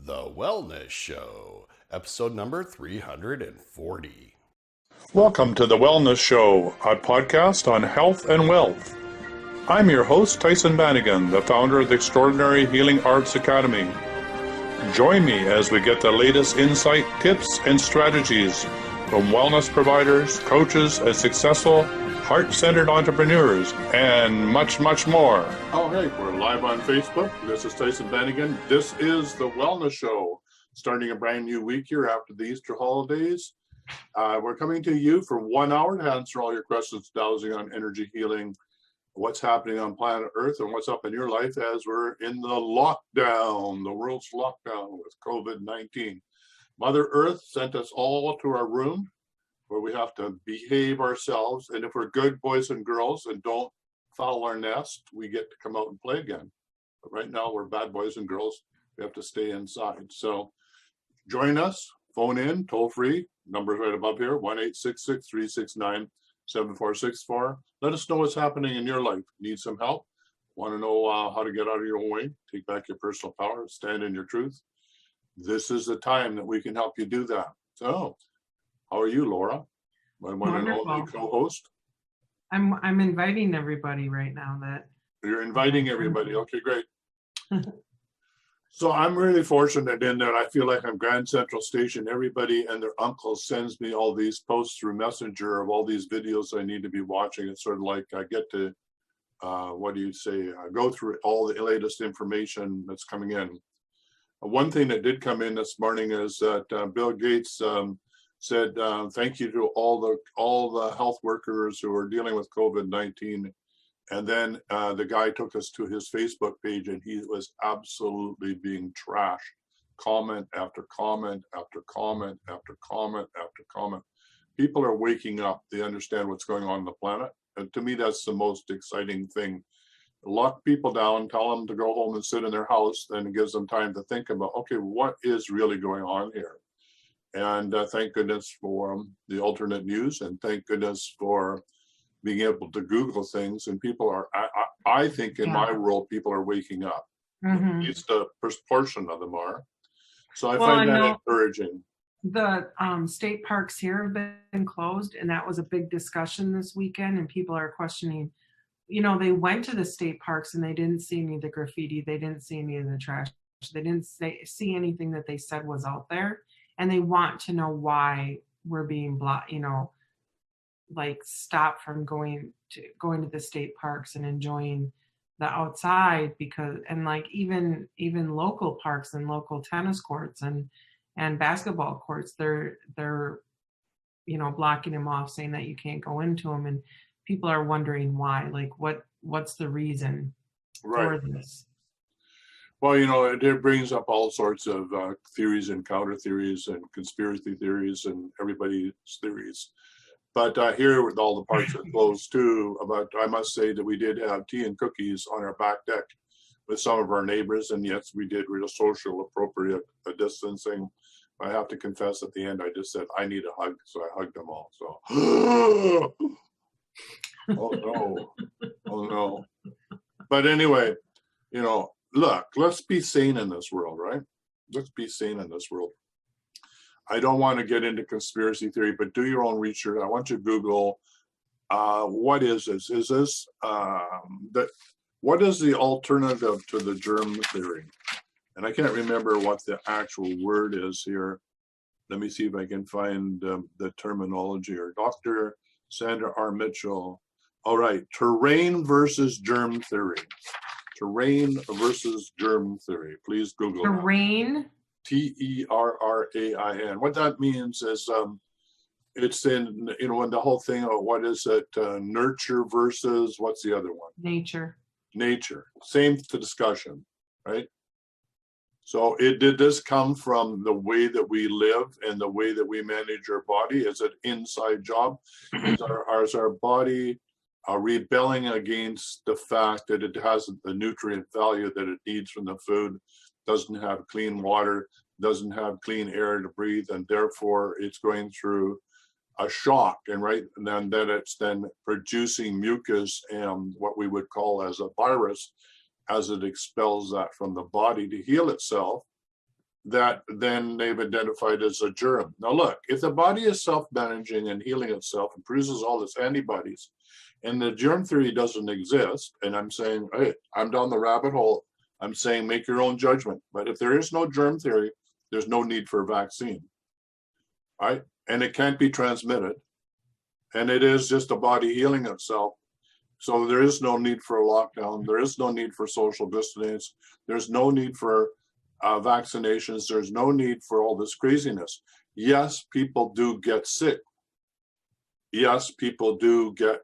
The Wellness Show, episode number 340. Welcome to The Wellness Show, a podcast on health and wealth. I'm your host, Tyson Bannigan, the founder of the Extraordinary Healing Arts Academy. Join me as we get the latest insight, tips, and strategies from wellness providers, coaches, and successful heart-centered entrepreneurs, and much, much more. Oh, hey, we're live on Facebook. This is Tyson Bannigan. This is The Wellness Show, starting a brand new week here after the Easter holidays. We're coming to you for 1 hour to answer all your questions, dowsing on energy healing, what's happening on planet Earth, and what's up in your life as we're in the lockdown, the world's lockdown with COVID-19. Mother Earth sent us all to our room where we have to behave ourselves, and if we're good boys and girls and don't foul our nest, we get to come out and play again. But right now we're bad boys and girls. We have to stay inside. So join us, phone in, toll free, numbers right above here, 1-866-369-7464. Let us know what's happening in your life. Need some help? Want to know how to get out of your own way? Take back your personal power, stand in your truth? This is the time that we can help you do that. So how are you, Laura? My one and only co-host. I'm inviting everybody right now. You're inviting everybody. Okay, great. So I'm really fortunate in that I feel like I'm Grand Central Station. Everybody and their uncle sends me all these posts through Messenger of all these videos I need to be watching. It's sort of like I get to, go through all the latest information that's coming in. One thing that did come in this morning is that Bill Gates said thank you to all the health workers who are dealing with COVID-19. And then the guy took us to his Facebook page, and he was absolutely being trashed. Comment after comment after comment after comment after comment. People are waking up. They understand what's going on the planet. And to me, that's the most exciting thing. Lock people down, tell them to go home and sit in their house, then it gives them time to think about, okay, what is really going on here? And thank goodness for the alternate news, and thank goodness for being able to Google things. And people are, I think in my world, people are waking up. Mm-hmm. At least a portion of them are. So I find that encouraging. The state parks here have been closed, and that was a big discussion this weekend, and people are questioning, they went to the state parks and they didn't see any of the graffiti, they didn't see any of the trash, they didn't see anything that they said was out there, and they want to know why we're being blocked, stopped from going to the state parks and enjoying the outside, because even local parks and local tennis courts and basketball courts, they're blocking them off, saying that you can't go into them, and people are wondering why. What's the reason for this? Well, it brings up all sorts of theories and counter theories and conspiracy theories and everybody's theories. But here with all the parks are closed too, I must say that we did have tea and cookies on our back deck with some of our neighbors. And yes, we did real social appropriate distancing. I have to confess at the end, I just said, I need a hug. So I hugged them all. So, oh no. But anyway, look, let's be sane in this world, right? Let's be sane in this world. I don't want to get into conspiracy theory, but do your own research. I want you to Google, what is this? Is this, what is the alternative to the germ theory? And I can't remember what the actual word is here. Let me see if I can find the terminology, or Dr. Sandra R. Mitchell. All right, terrain versus germ theory. Terrain versus germ theory. Please Google terrain. Terrain. What that means is it's in, in the whole thing of what is it, nurture versus, what's the other one? Nature. Same discussion, right? So did this come from the way that we live and the way that we manage our body? Is it inside job? Is our body rebelling against the fact that it has the nutrient value that it needs from the food, doesn't have clean water, doesn't have clean air to breathe, and therefore it's going through a shock, and then it's producing mucus and what we would call as a virus as it expels that from the body to heal itself. that then they've identified as a germ. Now look, if the body is self-managing and healing itself and produces all its antibodies, and the germ theory doesn't exist, and I'm saying, hey, I'm down the rabbit hole, I'm saying make your own judgment. But if there is no germ theory, there's no need for a vaccine, right? And it can't be transmitted. And it is just a body healing itself. So there is no need for a lockdown. There is no need for social distance. There's no need for vaccinations. There's no need for all this craziness. Yes, people do get sick. Yes, people do get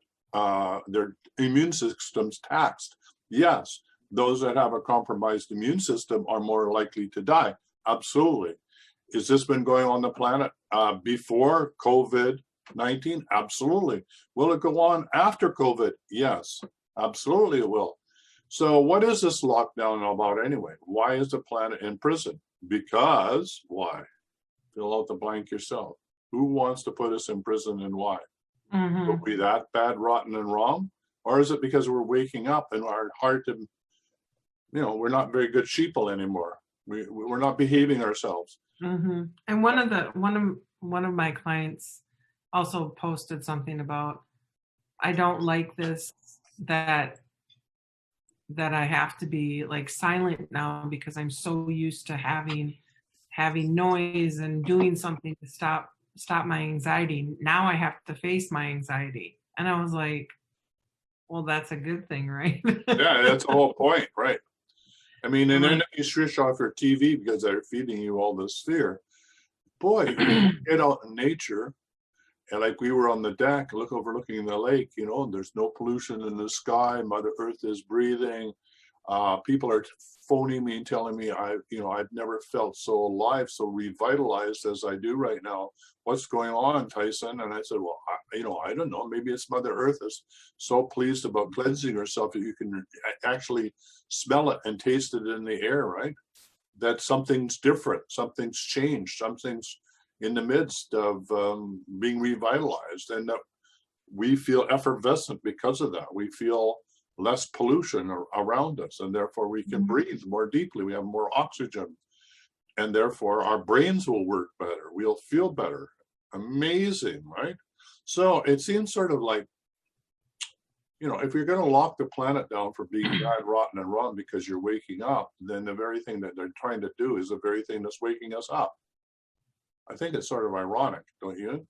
their immune systems taxed. Yes, those that have a compromised immune system are more likely to die. Absolutely. Has this been going on the planet before COVID-19? Absolutely. Will it go on after COVID? Yes, absolutely it will. So what is this lockdown about anyway? Why is the planet in prison? Because why? Fill out the blank yourself. Who wants to put us in prison and why? Mm-hmm. Are we that bad, rotten, and wrong? Or is it because we're waking up and our heart, and we're not very good sheeple anymore. We're not behaving ourselves. Mm-hmm. And one of my clients also posted something about, I don't like this, that I have to be like silent now because I'm so used to having noise and doing something to stop my anxiety. Now I have to face my anxiety. And I was like, well, that's a good thing, right? Yeah, that's the whole point, right? I mean, and then you switch off your TV because they're feeding you all this fear. Boy, you get out in nature, and like we were on the deck, overlooking the lake, there's no pollution in the sky. Mother Earth is breathing. People are phoning me and telling me I've never felt so alive, so revitalized as I do right now. What's going on, Tyson? And I said, well, I don't know. Maybe it's Mother Earth is so pleased about cleansing herself that you can actually smell it and taste it in the air, right? That something's different, something's changed, something's in the midst of being revitalized, and that we feel effervescent because of that. We feel less pollution around us, and therefore we can breathe more deeply. We have more oxygen, and therefore our brains will work better. We'll feel better. Amazing, right? So it seems sort of like, if you're going to lock the planet down for being bad, rotten, and wrong because you're waking up, then the very thing that they're trying to do is the very thing that's waking us up. I think it's sort of ironic, don't you?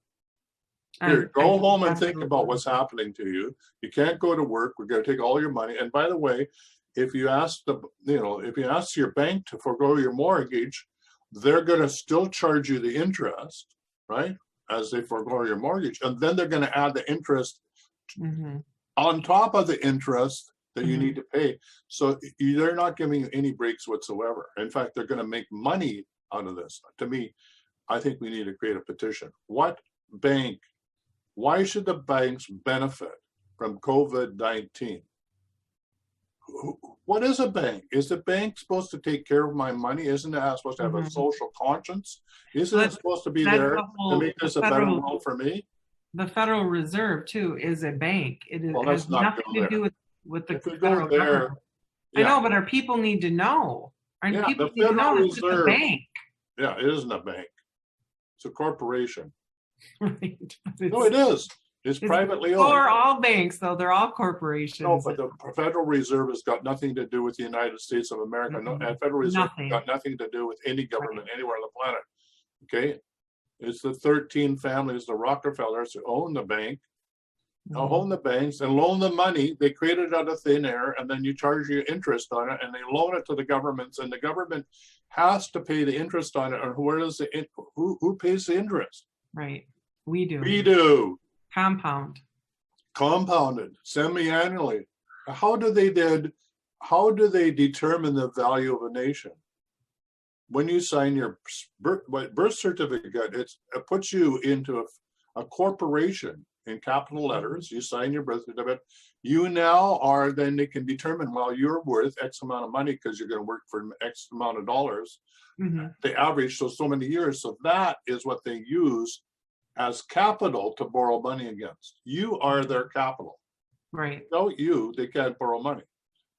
Here, go home and think about what's happening to you. You can't go to work. We're going to take all your money. And by the way, if you ask your bank to forego your mortgage, they're going to still charge you the interest, right? As they forego your mortgage, and then they're going to add the interest on top of the interest that you need to pay. So they're not giving you any breaks whatsoever. In fact, they're going to make money out of this. To me, I think we need to create a petition. What bank? Why should the banks benefit from COVID-19? What is a bank? Is the bank supposed to take care of my money? Isn't it supposed to have a social conscience? Isn't it supposed to be there to make this a better world for me? The Federal Reserve, too, is a bank. It has nothing to do with the federal there, government. I know, but our people need to know. People need to know it's just a bank. Yeah, it isn't a bank. It's a corporation. Right. No, it is. It's privately owned. Or all banks, though. They're all corporations. No, but the Federal Reserve has got nothing to do with the United States of America. No, and Federal Reserve has got nothing to do with any government anywhere on the planet. Okay? It's the 13 families, the Rockefellers, who own the bank, own the banks, and loan the money. They create it out of thin air, and then you charge your interest on it, and they loan it to the governments, and the government has to pay the interest on it. And who pays the interest? Right. We do. We do. Compounded, semi-annually. How do they determine the value of a nation? When you sign your birth certificate, it puts you into a corporation in capital letters. You sign your birth certificate. You now are, then they can determine, well, you're worth X amount of money because you're going to work for X amount of dollars. They average so many years. So that is what they use as capital to borrow money against. You are their capital. Right. Without you, they can't borrow money.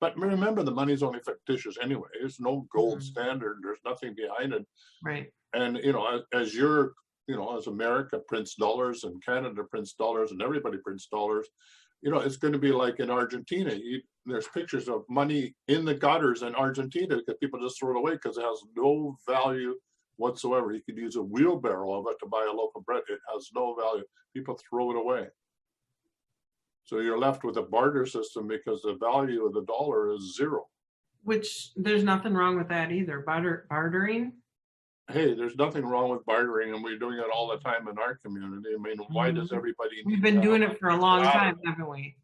But remember, the money's only fictitious anyway. There's no gold Mhm. standard. There's nothing behind it. Right. And, as you're, as America prints dollars and Canada prints dollars and everybody prints dollars, it's going to be like in Argentina. There's pictures of money in the gutters in Argentina because people just throw it away because it has no value whatsoever. You could use a wheelbarrow of it to buy a loaf of bread. It has no value. People throw it away. So you're left with a barter system because the value of the dollar is zero. Which there's nothing wrong with that either. Bartering. Hey, there's nothing wrong with bartering, and we're doing it all the time in our community. I mean, why does everybody need We've been doing it for a long ladder? time, haven't we?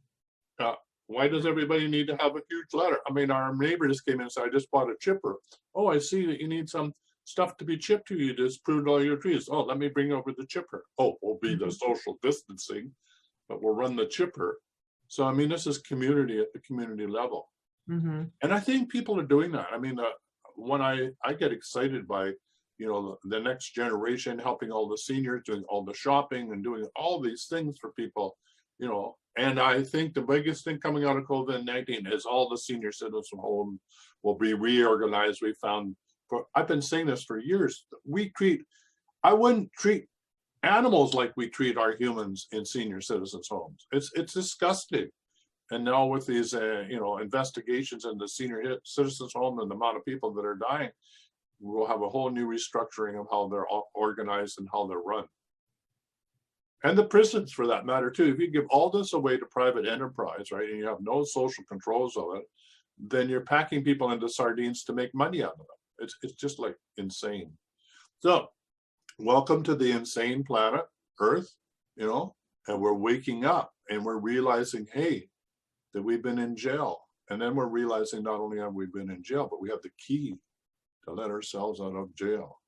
Why does everybody need to have a huge ladder? I mean, our neighbor just came in and said, I just bought a chipper. Oh, I see that you need some stuff to be chipped to. You just pruned all your trees. Oh, let me bring over the chipper. Oh, will be the social distancing, but we'll run the chipper. So, I mean, this is community at the community level. Mm-hmm. And I think people are doing that. I mean, when I get excited by, the next generation, helping all the seniors, doing all the shopping and doing all these things for people, and I think the biggest thing coming out of COVID-19 is all the senior citizen homes will be reorganized. I've been saying this for years. I wouldn't treat animals like we treat our humans in senior citizens homes. It's disgusting. And now with these, investigations in the senior citizens home and the amount of people that are dying, we'll have a whole new restructuring of how they're organized and how they're run. And the prisons, for that matter, too. If you give all this away to private enterprise, right, and you have no social controls of it, then you're packing people into sardines to make money out of them. It's just like insane. So, welcome to the insane planet, Earth, and we're waking up and we're realizing, hey, that we've been in jail. And then we're realizing not only have we been in jail, but we have the key to let ourselves out of jail.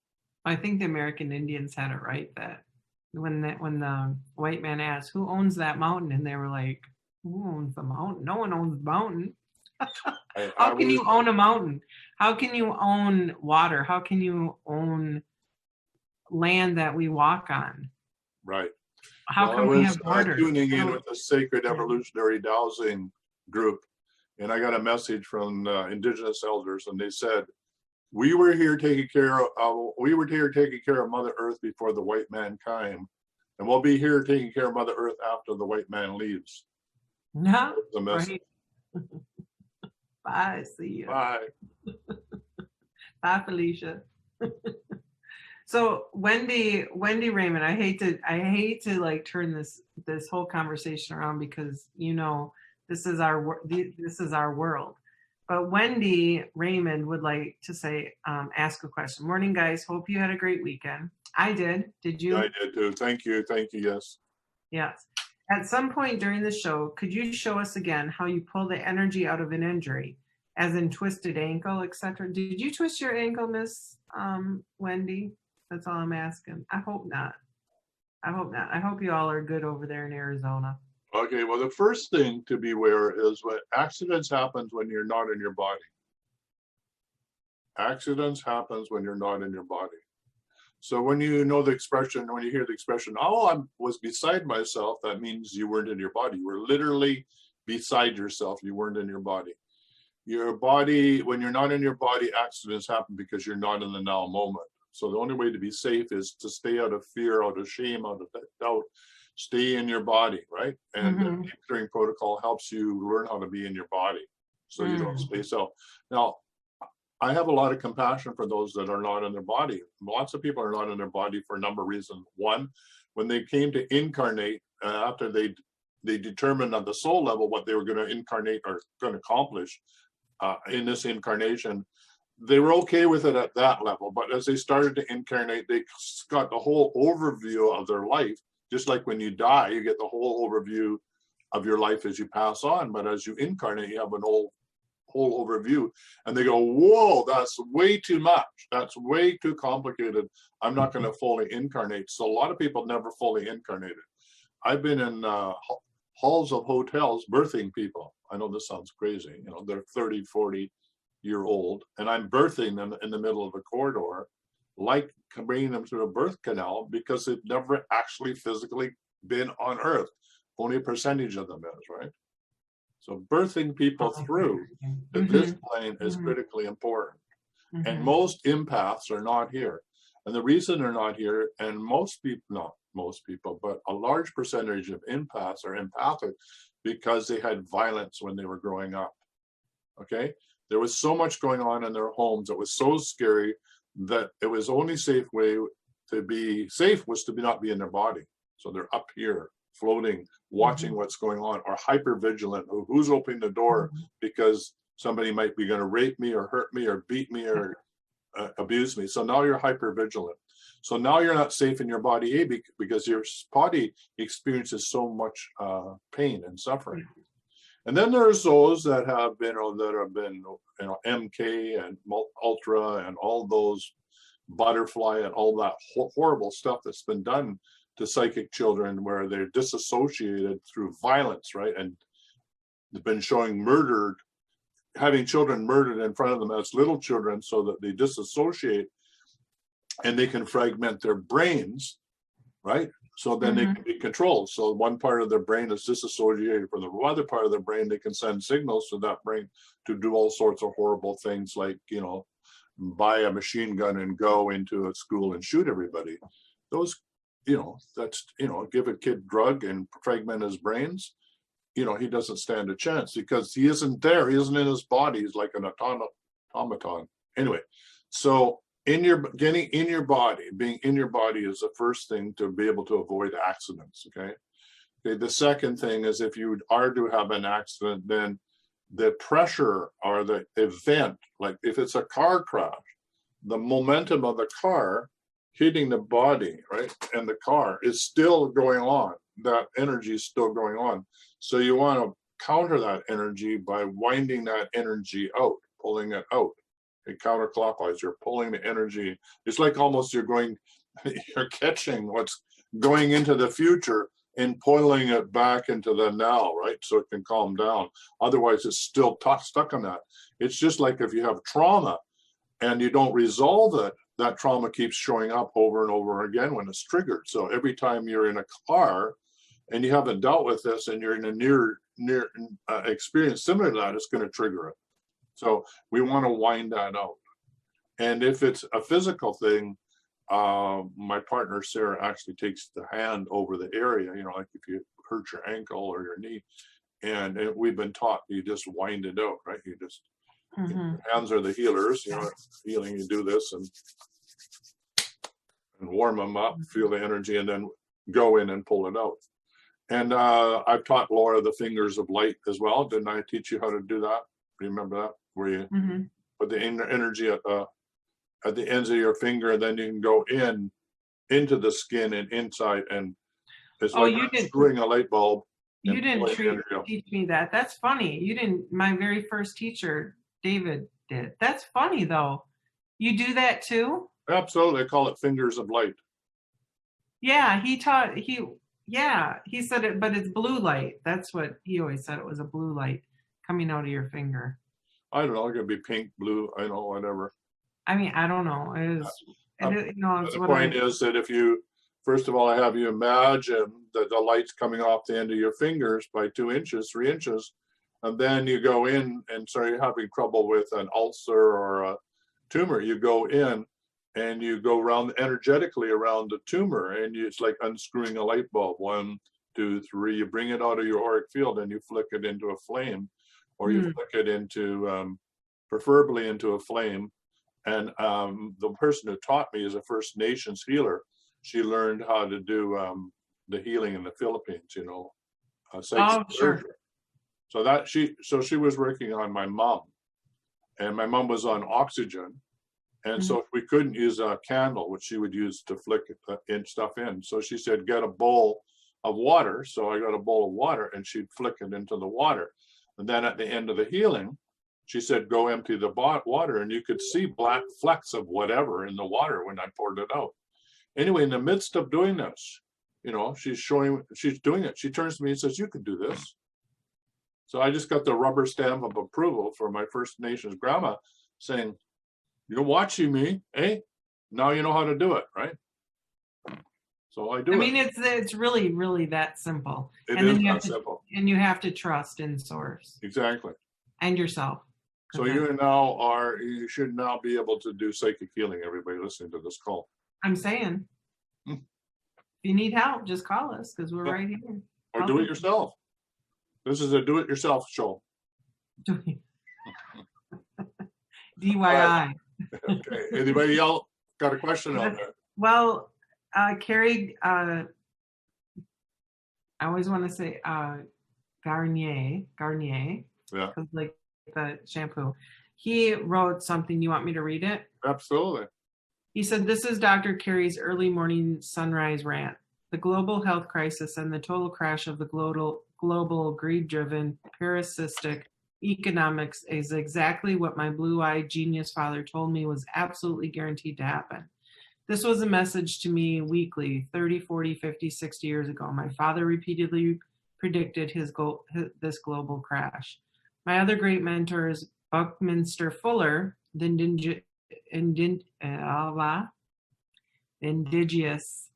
I think the American Indians had it right that when the white man asked, who owns that mountain? And they were like, who owns the mountain? No one owns the mountain. How can you own a mountain? How can you own water? How can you own land that we walk on? Right. How can we have borders? Tuning in with the Sacred Evolutionary Dowsing group, and I got a message from Indigenous elders, and they said, we were here taking care of Mother Earth before the white man came, and we'll be here taking care of Mother Earth after the white man leaves. No, the message. Right. Bye. See you. Bye. Bye, Felicia. So Wendy Raymond, I hate to like turn this whole conversation around because this is our world. But Wendy Raymond would like to say, ask a question. Morning, guys. Hope you had a great weekend. I did. Did you? I did too. Thank you. Yes. Yes. At some point during the show, could you show us again how you pull the energy out of an injury, as in twisted ankle, etc.? Did you twist your ankle, Miss Wendy? That's all I'm asking. I hope not. I hope you all are good over there in Arizona. Okay, well, the first thing to be aware is when accidents happen when you're not in your body. Accidents happens when you're not in your body. So when you hear the expression, oh, I was beside myself, that means you weren't in your body. You were literally beside yourself. You weren't in your body. Your body, when you're not in your body, accidents happen because you're not in the now moment. So the only way to be safe is to stay out of fear, out of shame, out of doubt. Stay in your body, right? And the anchoring protocol helps you learn how to be in your body so you don't space out. Now, I have a lot of compassion for those that are not in their body. Lots of people are not in their body for a number of reasons. One, when they came to incarnate, after they determined on the soul level what they were going to incarnate or going to accomplish in this incarnation, they were okay with it at that level. But as they started to incarnate, they got the whole overview of their life. Just like when you die, you get the whole overview of your life as you pass on. But as you incarnate, you have an whole overview. And they go, whoa, that's way too much. That's way too complicated. I'm not going to fully incarnate. So a lot of people never fully incarnated. I've been in halls of hotels birthing people. I know this sounds crazy. They're 30, 40-year-old. And I'm birthing them in the middle of a corridor, like bringing them through a birth canal, because they've never actually physically been on Earth. Only a percentage of them is, right? So birthing people through to this plane is critically important. And most empaths are not here. And the reason they're not here, and most people, not most people, but a large percentage of empaths are empathic because they had violence when they were growing up. Okay? There was so much going on in their homes. It was so scary that it was only safe way to be safe was to not be in their body. So they're up here, floating, watching what's going on, or hyper vigilant. Who's opening the door because somebody might be going to rape me or hurt me or beat me or abuse me. So now you're hyper vigilant. So now you're not safe in your body, because your body experiences so much pain and suffering. And then there's those that have been, MK and Ultra and all those butterfly and all that horrible stuff that's been done to psychic children, where they're disassociated through violence, right? And they've been showing having children murdered in front of them as little children so that they disassociate and they can fragment their brains, right? So then they can be controlled. So one part of their brain is disassociated from the other part of their brain. They can send signals to that brain to do all sorts of horrible things, like, buy a machine gun and go into a school and shoot everybody. Those, that's, give a kid drug and fragment his brains. He doesn't stand a chance because he isn't there. He isn't in his body. He's like an automaton. Anyway, so being in your body is the first thing to be able to avoid accidents. Okay. The second thing is, if you are to have an accident, then the pressure or the event, like if it's a car crash, the momentum of the car hitting the body, right, and the car is still going on. That energy is still going on. So you want to counter that energy by winding that energy out, pulling it out. Counterclockwise, you're pulling the energy. It's like almost you're catching what's going into the future and pulling it back into the now, right? So it can calm down. Otherwise, it's still stuck on that. It's just like if you have trauma and you don't resolve it, that trauma keeps showing up over and over again when it's triggered. So every time you're in a car and you haven't dealt with this and you're in a near experience similar to that, it's going to trigger it. So we want to wind that out. And if it's a physical thing, my partner Sarah actually takes the hand over the area, like if you hurt your ankle or your knee, and we've been taught you just wind it out, right? You just your hands are the healers, healing. You do this and warm them up, feel the energy, and then go in and pull it out. And I've taught Laura the fingers of light as well. Didn't I teach you how to do that? Remember that? Where you put the energy at the ends of your finger, and then you can go into the skin and inside, and it's like screwing a light bulb. You didn't teach me that. That's funny. You didn't. My very first teacher, David, did. That's funny though. You do that too? Absolutely. I call it fingers of light. Yeah, he said it, but it's blue light. That's what he always said. It was a blue light coming out of your finger. I don't know. It could be pink, blue. I know, whatever. I mean, I don't know. The point is that if you, first of all, I have you imagine that the light's coming off the end of your fingers by 2 inches, 3 inches, and then you go in and so you're having trouble with an ulcer or a tumor. You go in and you go energetically around the tumor, and it's like unscrewing a light bulb. 1, 2, 3. You bring it out of your auric field and you flick it into a flame, or you flick it into, preferably into a flame. And the person who taught me is a First Nations healer. She learned how to do the healing in the Philippines, Sure. So she was working on my mom, and my mom was on oxygen. And so we couldn't use a candle, which she would use to flick stuff in. So she said, get a bowl of water. So I got a bowl of water, and she'd flick it into the water. And then at the end of the healing, she said, go empty the water, and you could see black flecks of whatever in the water when I poured it out. Anyway, in the midst of doing this, she's doing it. She turns to me and says, you can do this. So I just got the rubber stamp of approval for my First Nations grandma saying, you're watching me, eh? Now you know how to do it, right? So I do I it. mean, it's really, really that simple. It And is then that simple. and you have to trust in source Exactly. and yourself. So you should now be able to do psychic healing, everybody listening to this call. I'm saying, Hmm. if you need help, just call us because we're right here. Or do it yourself. This is a do-it-yourself show. DIY. Right. Okay. Anybody else got a question on that? Well, Karie, I always want to say Garnier, Yeah, like the shampoo. He wrote something. You want me to read it? absolutely. He said, "This is Dr. Karie's early morning sunrise rant. The global health crisis and the total crash of the global greed-driven, parasitic economics is exactly what my blue-eyed genius father told me was absolutely guaranteed to happen. This was a message to me weekly, 30, 40, 50, 60 years ago. My father repeatedly predicted this global crash. My other great mentor is Buckminster Fuller, the indigenous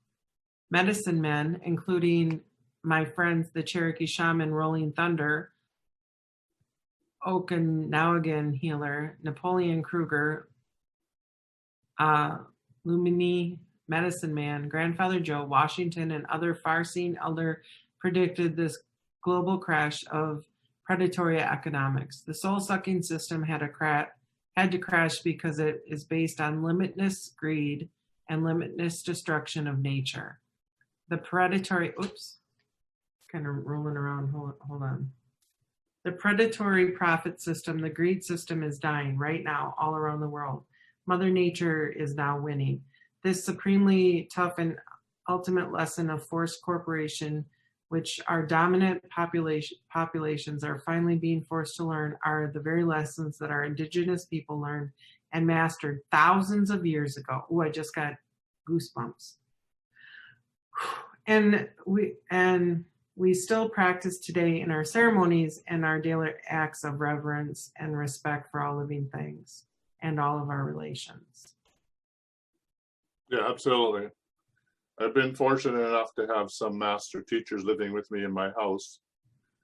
medicine men, including my friends, the Cherokee Shaman, Rolling Thunder, Okanagan healer, Napoleon Kruger, Lumini medicine man, Grandfather Joe, Washington, and other far-seeing elder predicted this global crash of predatory economics. The soul-sucking system had to crash because it is based on limitless greed and limitless destruction of nature. The predatory, kind of rolling around, hold on. The predatory profit system, the greed system is dying right now all around the world. Mother Nature is now winning. This supremely tough and ultimate lesson of forced corporation, which our dominant populations are finally being forced to learn, are the very lessons that our indigenous people learned and mastered thousands of years ago. Oh, I just got goosebumps. And we still practice today in our ceremonies and our daily acts of reverence and respect for all living things and all of our relations. Yeah, absolutely. I've been fortunate enough to have some master teachers living with me in my house,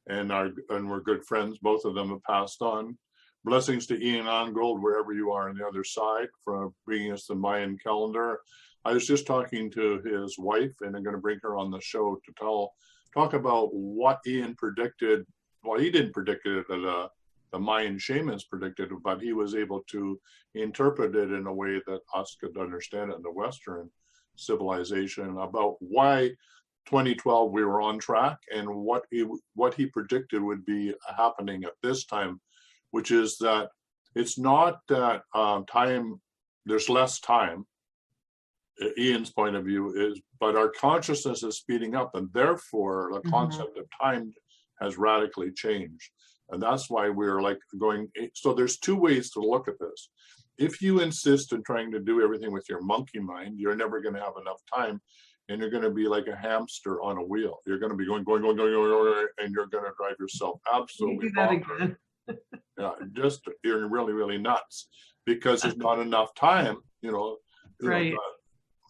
and we're good friends. Both of them have passed on. Blessings to Ian Ongold, wherever you are on the other side, for bringing us the Mayan calendar. I was just talking to his wife, and I'm going to bring her on the show to talk about what Ian predicted. Well, he didn't predict it, the Mayan shamans predicted it, but he was able to interpret it in a way that us could understand it in the Western civilization, about why 2012 we were on track and what he predicted would be happening at this time, which is that it's not that there's less time. Ian's point of view is, but our consciousness is speeding up, and therefore the concept of time has radically changed. And that's why we're going, so there's two ways to look at this. If you insist in trying to do everything with your monkey mind, you're never going to have enough time, and you're going to be like a hamster on a wheel. You're going to be going, and you're going to drive yourself absolutely bonkers. Yeah, just you're really, really nuts because there's not enough time. Right.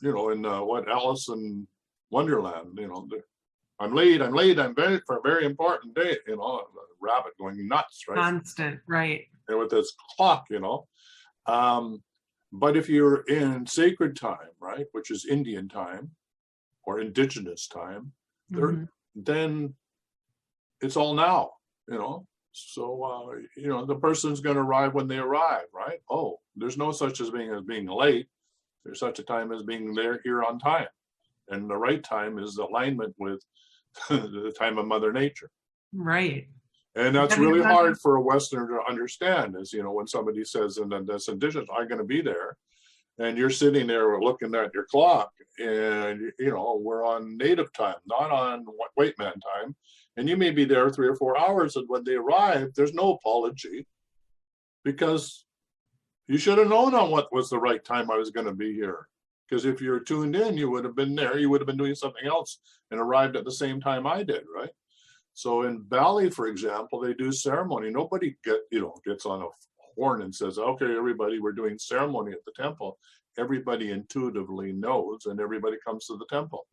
In what Alice in Wonderland, I'm late, I'm very for a very important day, a rabbit going nuts, right? Constant, right. And with this clock, but if you're in sacred time, right, which is Indian time or indigenous time, then it's all now, So, the person's going to arrive when they arrive, right? Oh, there's no such as being late. There's such a time as being here on time. And the right time is alignment with the time of Mother Nature. Right. And that's really hard for a Westerner to understand, is, when somebody says, and then that's indigenous, I'm going to be there. And you're sitting there looking at your clock, and, we're on native time, not on white man time. And you may be there 3 or 4 hours, and when they arrive, there's no apology, because you should have known on what was the right time I was going to be here. Because if you're tuned in, you would have been there, you would have been doing something else and arrived at the same time I did, right? So in Bali, for example, they do ceremony. Nobody gets on a horn and says, okay, everybody, we're doing ceremony at the temple. Everybody intuitively knows, and everybody comes to the temple.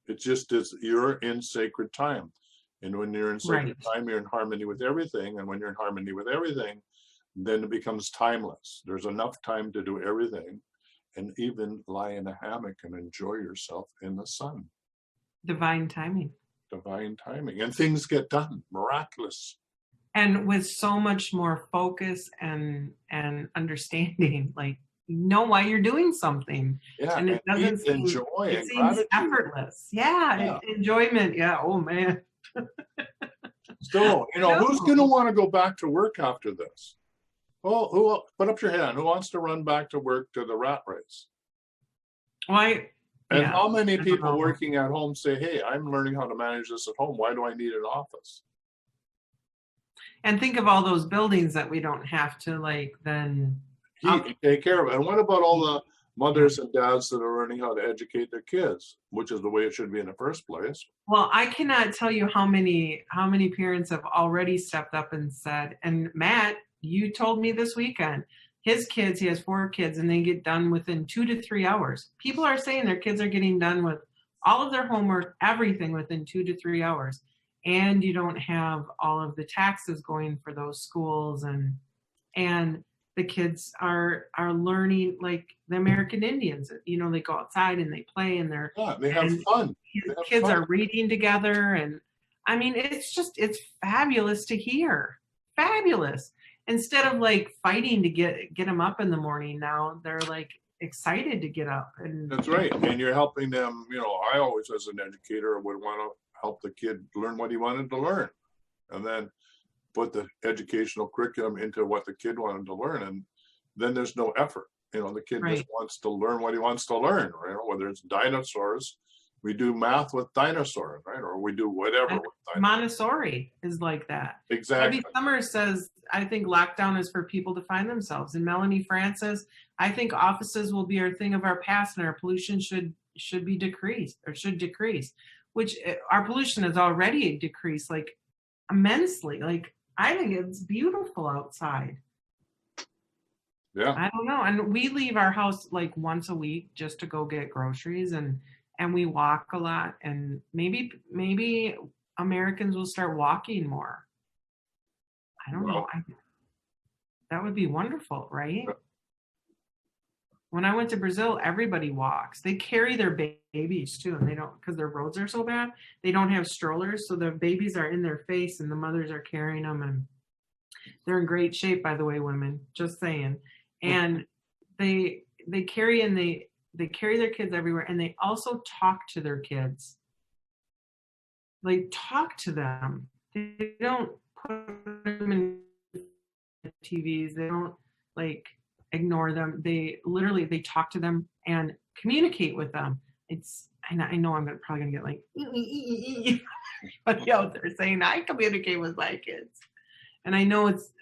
It's just you're in sacred time. And when you're in sacred Right. time, you're in harmony with everything. And when you're in harmony with everything, then it becomes timeless. There's enough time to do everything, and even lie in a hammock and enjoy yourself in the sun. Divine timing. Divine timing. And things get done. Miraculous. And with so much more focus and understanding, like, you know why you're doing something. Yeah, and it doesn't seem, enjoy it and seems gratitude. effortless. Yeah. Enjoyment. Yeah. Oh man. So, who's going to want to go back to work after this? Well, who, put up your hand. Who wants to run back to work to the rat race? Why? And Yeah, how many I don't people know. working at home say, hey, I'm learning how to manage this at home. Why do I need an office? And think of all those buildings that we don't have to then Heat and take care of it. And what about all the mothers and dads that are learning how to educate their kids, which is the way it should be in the first place? Well, I cannot tell you how many parents have already stepped up and said, and Matt, you told me this weekend, his kids, he has 4 kids, and they get done within 2 to 3 hours. People are saying their kids are getting done with all of their homework, everything within 2 to 3 hours. And you don't have all of the taxes going for those schools, and the kids are learning like the American Indians. They go outside and they play, and They have fun. Kids are reading together, and I mean, it's fabulous to hear. Fabulous. Instead of fighting to get them up in the morning, now they're excited to get up. And that's right. And you're helping them. I always, as an educator, would want to help the kid learn what he wanted to learn, and then put the educational curriculum into what the kid wanted to learn. And then there's no effort. The kid just wants to learn what he wants to learn, right? Whether it's dinosaurs, we do math with dinosaurs, right? Or we do whatever with dinosaurs. Montessori is like that. Exactly. Debbie Summers says, I think lockdown is for people to find themselves. And Melanie Francis, I think offices will be a thing of our past, and our pollution should be decreased, or should decrease, which our pollution has already decreased immensely. I think it's beautiful outside. Yeah. I don't know. And we leave our house once a week just to go get groceries, and we walk a lot, and maybe Americans will start walking more. I don't know. That would be wonderful, right? When I went to Brazil, everybody walks. They carry their babies too, and they don't, because their roads are so bad, they don't have strollers, so the babies are in their face and the mothers are carrying them, and they're in great shape, by the way, women, just saying. And they carry, and they carry their kids everywhere, and they also talk to their kids. Talk to them. They don't put them in TVs. They don't ignore them. They talk to them and communicate with them. I know I'm probably gonna get everybody out there saying I communicate with my kids, and I know it's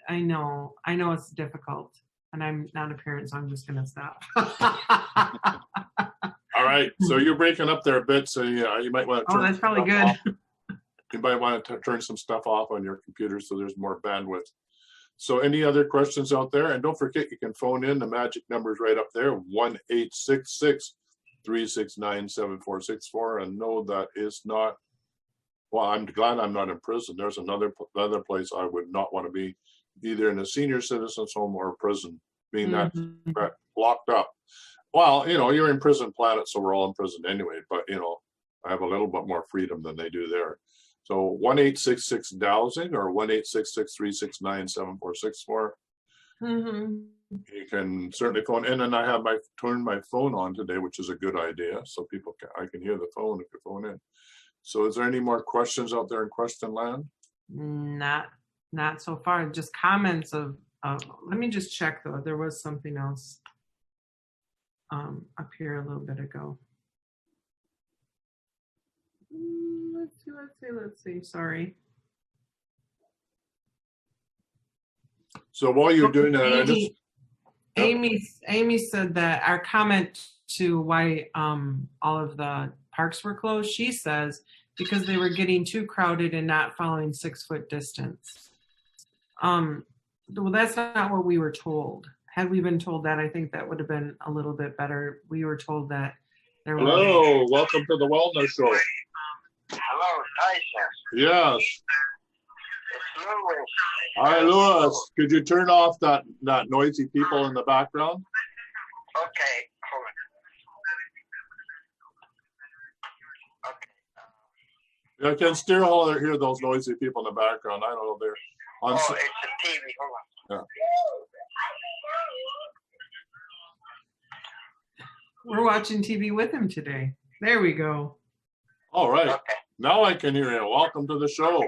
difficult, and I'm not a parent, so I'm just gonna stop. All right, so you're breaking up there a bit, so you might want to turn. Oh, that's probably good. You might want to turn some stuff off on your computer so there's more bandwidth. So any other questions out there? And don't forget, you can phone in. The magic number is right up there, 1-866-369-7464. And no, that is not, well, I'm glad I'm not in prison. There's another place I would not want to be, either in a senior citizen's home or a prison, being that locked up. Well, you're in prison planet, so we're all in prison anyway, but I have a little bit more freedom than they do there. So 1-866-DOWSING or 1-866-369-7464. You can certainly phone in, and I have turned my phone on today, which is a good idea, so I can hear the phone if you phone in. So is there any more questions out there in question land? Not so far. Just comments of let me just check though. There was something else up here a little bit ago. Let's see. Sorry. So while you're doing that, Amy said that our comment to why all of the parks were closed, she says, because they were getting too crowded and not following 6-foot distance. Well, that's not what we were told. Had we been told that, I think that would have been a little bit better. We were told that There we go. Hello, welcome to the Wellness Show. Hello, Tyson. Yes. It's Louis. Hi, Louis. Could you turn off that noisy people in the background? Okay, hold on. Okay. I can still hear those noisy people in the background. I don't know. They're on. Oh, it's a TV. Hold on. Yeah. We're watching TV with him today. There we go. All right. Okay. Now I can hear you. Welcome to the show.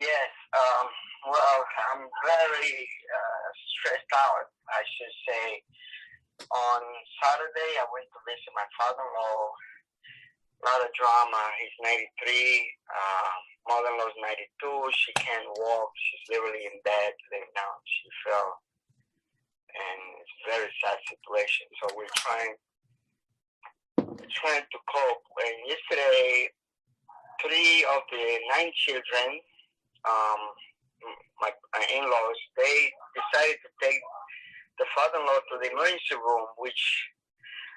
Yes. Well, I'm very stressed out, I should say. On Saturday, I went to visit my father-in-law. A lot of drama. He's 93. Mother-in-law's 92. She can't walk. She's literally in bed laying down. She fell. And it's a very sad situation. So we're trying to cope. And yesterday, 3 of the 9 children, my in-laws, they decided to take the father-in-law to the emergency room, which,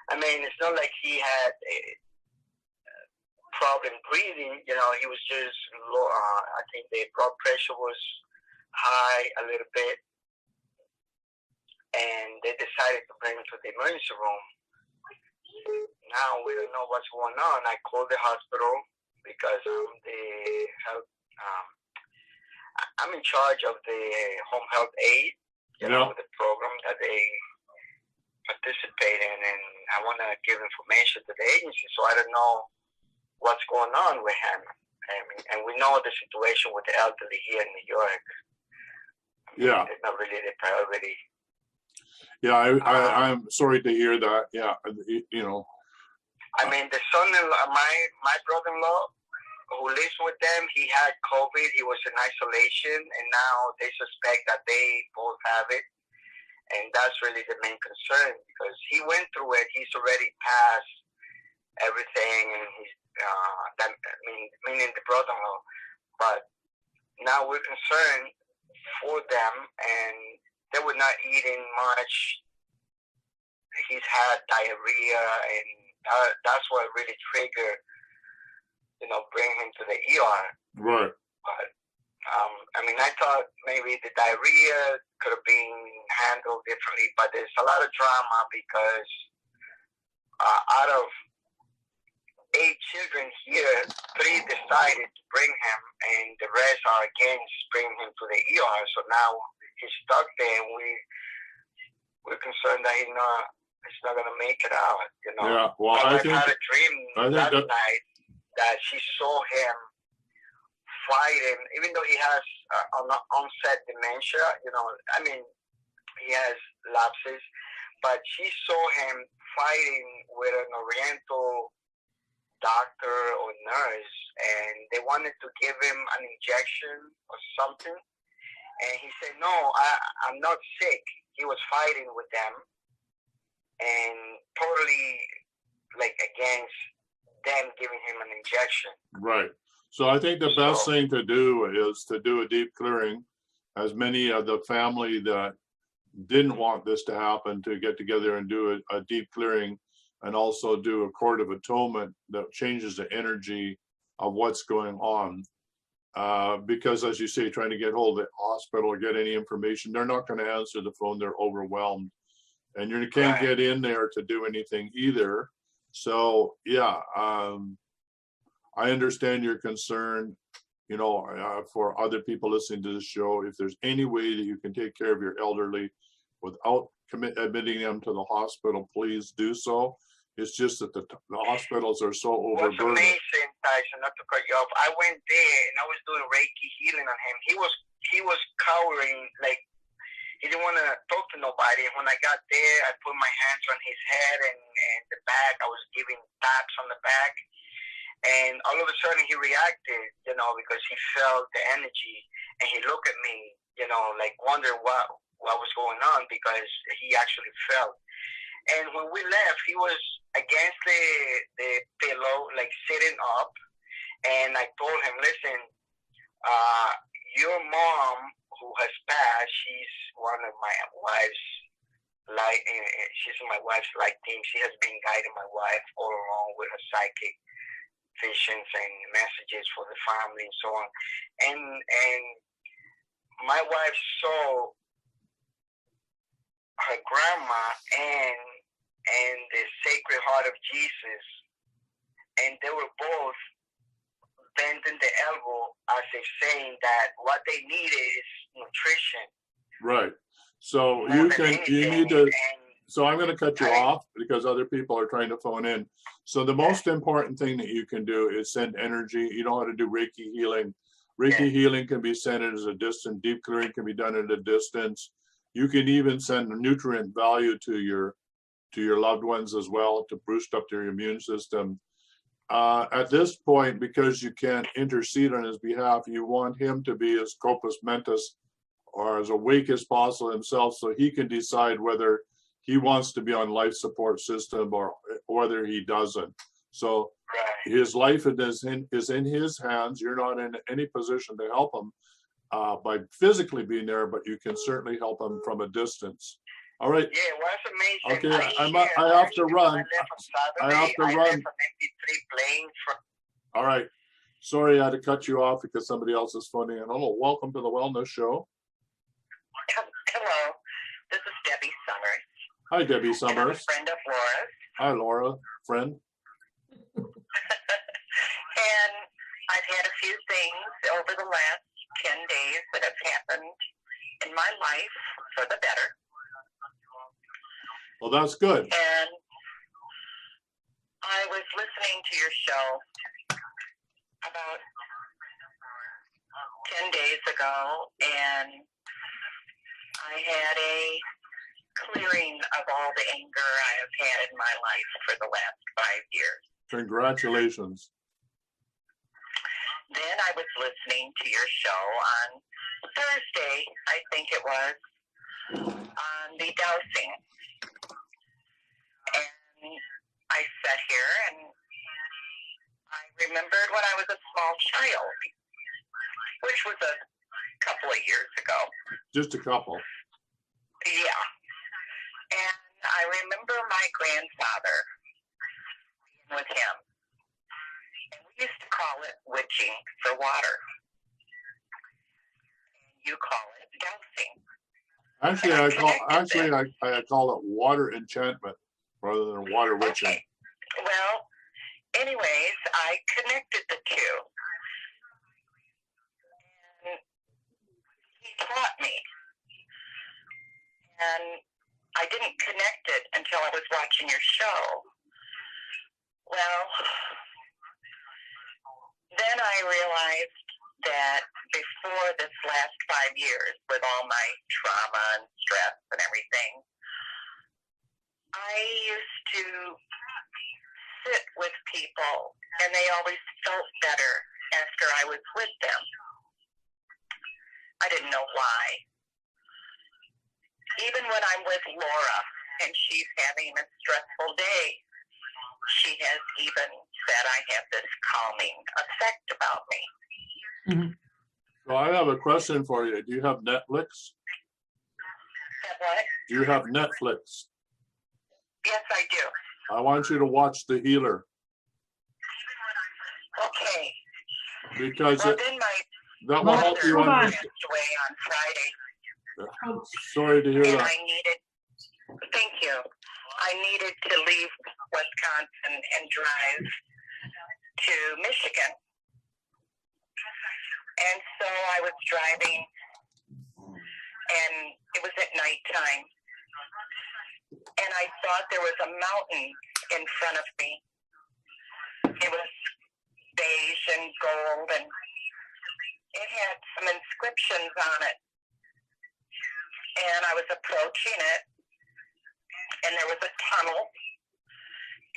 I mean, it's not like he had a problem breathing. You know, he was just low. I think the blood pressure was high a little bit. And they decided to bring him to the emergency room. Now we don't know what's going on. I called the hospital because I'm in charge of the home health aid, you know, the program that they participate in, and I want to give information to the agency, so I don't know what's going on with him. And we know the situation with the elderly here in New York. It's not really the priority. Yeah, I'm sorry to hear that. Yeah, you know. I mean, the son-in-law, my brother-in-law, who lives with them, he had COVID. He was in isolation, and now they suspect that they both have it. And that's really the main concern, because he went through it. He's already passed everything, and he's, meaning the brother-in-law. But now we're concerned for them, and they were not eating much. He's had diarrhea, and that's what really triggered, you know, bring him to the ER. Right. But, I mean, I thought maybe the diarrhea could have been handled differently, but there's a lot of drama because out of 8 children here, 3 decided to bring him, and the rest are against bringing him to the ER. So now he's stuck there, and we're concerned that he's not going to make it out, you know. Yeah, well, I had a dream last night that she saw him fighting, even though he has onset dementia, you know, I mean, he has lapses, but she saw him fighting with an Oriental doctor or nurse, and they wanted to give him an injection or something, and he said, no, I'm not sick. He was fighting with them and totally like against them giving him an injection. Right. So I think the best thing to do is to do a deep clearing. As many of the family that didn't want this to happen to get together and do a deep clearing, and also do a court of atonement that changes the energy of what's going on. Because as you say, trying to get hold of the hospital or get any information, they're not going to answer the phone. They're overwhelmed. And you can't get in there to do anything either. So, yeah, I understand your concern, you know, for other people listening to the show. If there's any way that you can take care of your elderly without admitting them to the hospital, please do so. It's just that the hospitals are so overburdened. What's amazing, Tyson, not to cut you off, I went there and I was doing Reiki healing on him. He was cowering, like he didn't want to talk to nobody. When I got there, I put my hands on his head and the back. I was giving taps on the back. And all of a sudden he reacted, you know, because he felt the energy, and he looked at me, you know, like wondering what was going on, because he actually felt. And when we left, he was against the pillow, like sitting up. And I told him, listen, your mom, who has passed, she's one of my wife's like, she's my wife's light team. She has been guiding my wife all along with her psychic visions and messages for the family and so on. And my wife saw her grandma and the Sacred Heart of Jesus, and they were both bending the elbow as if saying that what they needed is nutrition. Right. So you need to, so I'm going to cut you off because other people are trying to phone in. So the most important thing that you can do is send energy. You know how to do Reiki healing. Reiki healing can be sent at a distance. Deep clearing can be done at a distance. You can even send nutrient value to your loved ones as well to boost up their immune system. At this point, because you can't intercede on his behalf, you want him to be as corpus mentis or as awake as possible himself, so he can decide whether he wants to be on life support system or whether he doesn't. So his life is in his hands. You're not in any position to help him by physically being there, but you can certainly help him from a distance. All right. Yeah, well, that's amazing. Okay, I have to run. I have to run. All right. Sorry I had to cut you off because somebody else is phoning in. Hello, welcome to the Wellness Show. Hello, this is Debbie Summers. Hi, Debbie Summers. I'm a friend of Laura's. Hi, Laura, friend. And I've had a few things over the last 10 days that have happened in my life for the better. Well, that's good. And I was listening to your show about 10 days ago, and I had a clearing of all the anger I have had in my life for the last 5 years. Congratulations. Then I was listening to your show on Thursday, I think it was, on the dowsing. And I sat here and I remembered when I was a small child, which was a couple of years ago. Just a couple. Yeah. And I remember my grandfather being with him. And we used to call it witching for water. And you call it dowsing. Actually, I call it water enchantment rather than water witching. Okay. Well, anyways, I connected the two. And he taught me. And I didn't connect it until I was watching your show. Well, then I realized that before this last 5 years, with all my trauma and stress and everything, I used to sit with people, and they always felt better after I was with them. I didn't know why. Even when I'm with Laura and she's having a stressful day, she has even said I have this calming effect about me. Mhm. So I have a question for you. Do you have Netflix? What? Do you have Netflix? Yes, I do. I want you to watch The Healer. Okay. Because Well, then my that will help you Hold on. understand. passed away on Friday, Sorry to hear and that. I needed, thank you, I needed to leave Wisconsin and drive to Michigan. And so I was driving, and it was at nighttime, and I thought there was a mountain in front of me. It was beige and gold, and it had some inscriptions on it. And I was approaching it, and there was a tunnel.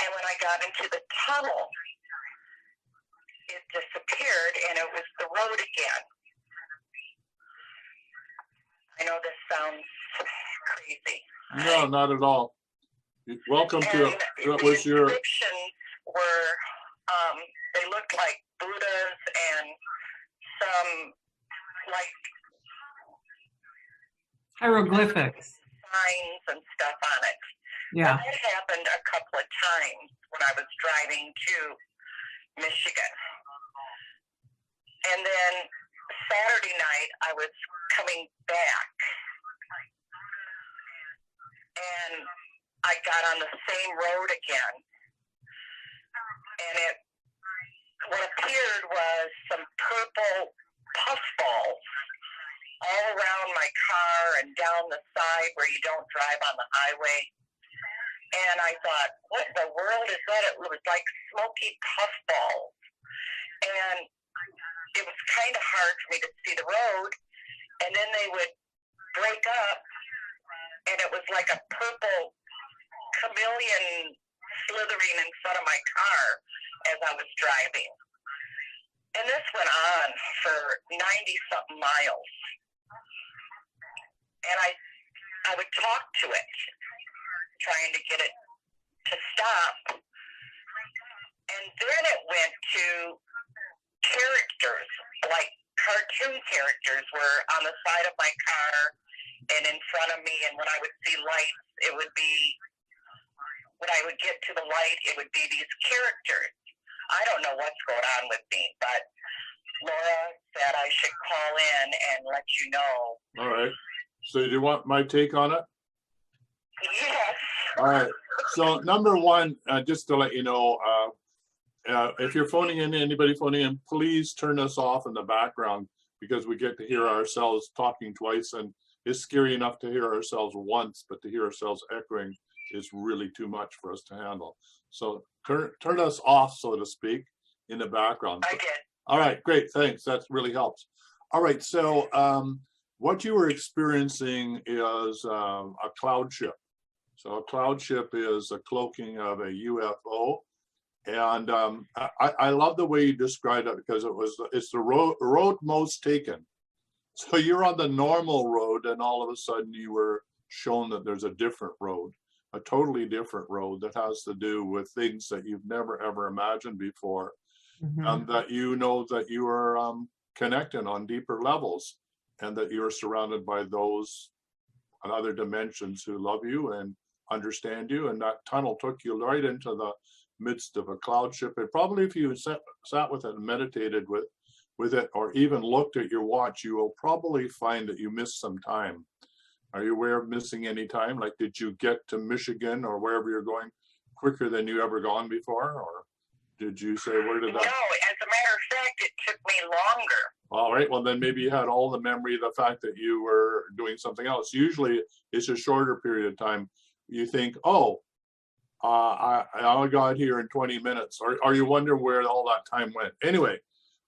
And when I got into the tunnel, it disappeared, and it was the road again. I know this sounds crazy. No, not at all. Welcome to And what the was your inscriptions were, they looked like Buddhas and some, like, Hieroglyphics. signs and stuff Yeah. And that happened a couple of times when I was driving to Michigan. And then Saturday night, I was coming back, and I got on the same road again. And what appeared was some purple puffballs all around my car and down the side where you don't drive on the highway. And I thought, what in the world is that? It was like smoky puffballs. And it was kind of hard for me to see the road. And then they would break up, and it was like a purple chameleon slithering in front of my car as I was driving. And this went on for 90-something miles. And I would talk to it, trying to get it to stop. And then it went to characters, like cartoon characters were on the side of my car and in front of me. And when I would see lights, it would be, when I would get to the light, it would be these characters. I don't know what's going on with me, but Laura said I should call in and let you know. All right. So do you want my take on it? Yes. All right. So number one, just to let you know, if you're phoning in, anybody phoning in, please turn us off in the background, because we get to hear ourselves talking twice, and it's scary enough to hear ourselves once, but to hear ourselves echoing is really too much for us to handle. So turn us off, so to speak, in the background. I did. All right, great, thanks. That really helps. All right, so what you were experiencing is a cloud ship. So a cloud ship is a cloaking of a UFO. And I love the way you described it, because it's the road most taken. So you're on the normal road, and all of a sudden you were shown that there's a different road, a totally different road that has to do with things that you've never ever imagined before. Mm-hmm. And that you know that you are connected on deeper levels, and that you're surrounded by those on other dimensions who love you and understand you. And that tunnel took you right into the midst of a cloud ship. And probably if you sat with it and meditated with it, or even looked at your watch, you will probably find that you missed some time. Are you aware of missing any time? Like, did you get to Michigan or wherever you're going quicker than you ever gone before? Or did you say, where did that? No, as a matter of fact, it took me longer. All right, well then maybe you had all the memory of the fact that you were doing something else. Usually it's a shorter period of time. You think, oh, I got here in 20 minutes. Or you wonder where all that time went. Anyway,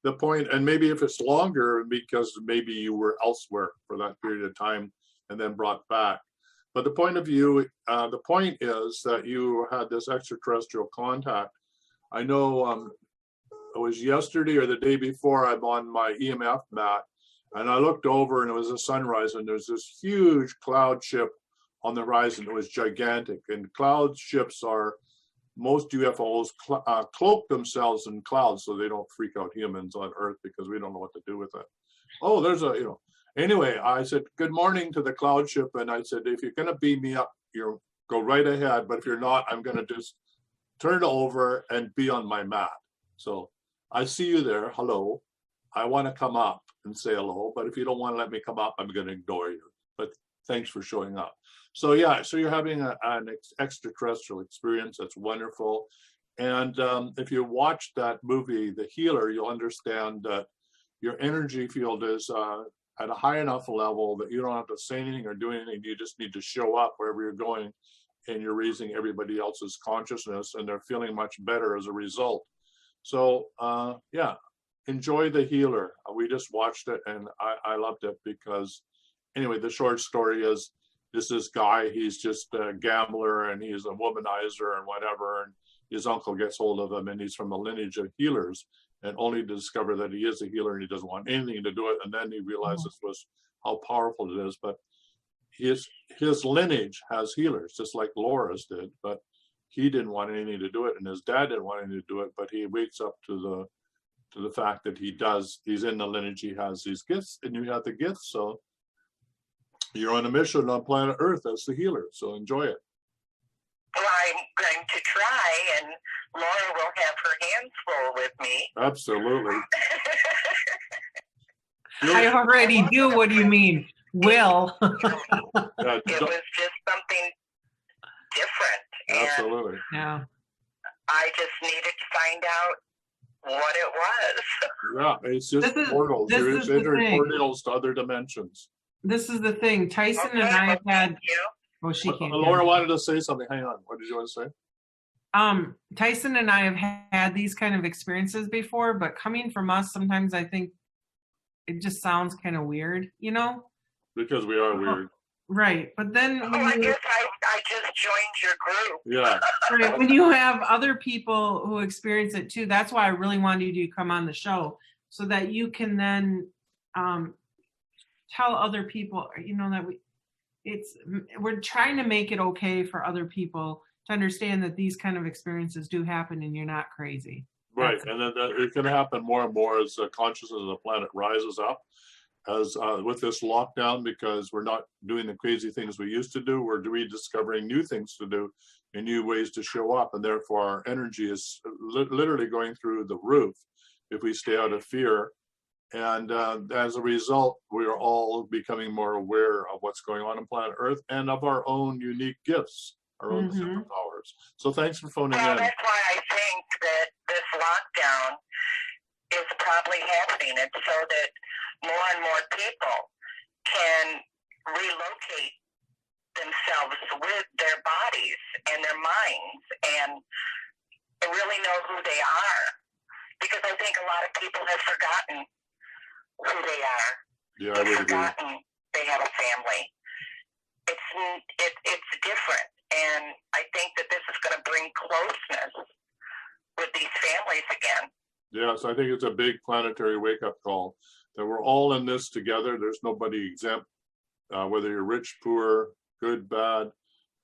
the point, and maybe if it's longer, because maybe you were elsewhere for that period of time and then brought back. But the point of view, the point is that you had this extraterrestrial contact. I know it was yesterday or the day before, I'm on my EMF mat, and I looked over and it was a sunrise, and there's this huge cloud ship on the horizon. It was gigantic, and cloud ships are, most UFOs cloak themselves in clouds so they don't freak out humans on Earth, because we don't know what to do with it. Oh, there's a, anyway, I said, good morning to the cloud ship. And I said, if you're going to beam me up, go right ahead. But if you're not, I'm going to just turn over and be on my mat. So I see you there. Hello. I want to come up and say hello. But if you don't want to let me come up, I'm going to ignore you. But thanks for showing up. So yeah, so you're having an extraterrestrial experience. That's wonderful. And if you watch that movie, The Healer, you'll understand that your energy field is at a high enough level that you don't have to say anything or do anything. You just need to show up wherever you're going, and you're raising everybody else's consciousness, and they're feeling much better as a result. So yeah, enjoy The Healer. We just watched it, and I loved it because, anyway, the short story is, this guy, he's just a gambler, and he's a womanizer and whatever, and his uncle gets hold of him, and he's from a lineage of healers, and only to discover that he is a healer and he doesn't want anything to do it. And then he realizes how powerful it is. But his lineage has healers, just like Laura's did, but he didn't want anything to do it, and his dad didn't want anything to do it. But he wakes up to the fact that he's in the lineage, he has these gifts, and you have the gifts. So you're on a mission on planet Earth as the healer. So enjoy it. going to try, and Laura will have her hands full with me. Absolutely. I already do. What do you mean? Will. It was just something different. Absolutely. Yeah. I just needed to find out what it was. Yeah, it's just portals. It's entering portals to other dimensions. This is the thing. Tyson Okay, and I have had. thank you. Oh, she can't. Laura wanted to say something. Hang on. What did you want to say? Tyson and I have had these kind of experiences before, but coming from us, sometimes I think it just sounds kind of weird, you know? Because we are weird. Right. But then when I guess I just joined your group. Yeah. Right, when you have other people who experience it too, that's why I really wanted you to come on the show, so that you can then tell other people, you know, that we're trying to make it okay for other people to understand that these kind of experiences do happen and you're not crazy. Right, and then it's going to happen more and more as the consciousness of the planet rises up, as with this lockdown, because we're not doing the crazy things we used to do. We're rediscovering new things to do and new ways to show up, and therefore our energy is literally going through the roof if we stay out of fear. And as a result, we are all becoming more aware of what's going on planet Earth and of our own unique gifts, our own superpowers. So thanks for phoning in. That's why I think that this lockdown is probably happening. It's so that more and more people can relocate themselves with their bodies and their minds and really know who they are. Because I think a lot of people have forgotten who they are. Yeah, I would agree. Forgotten they have a family. It's different, and I think that this is going to bring closeness with these families again. Yes, I think it's a big planetary wake-up call that we're all in this together. There's nobody exempt, whether you're rich, poor, good, bad,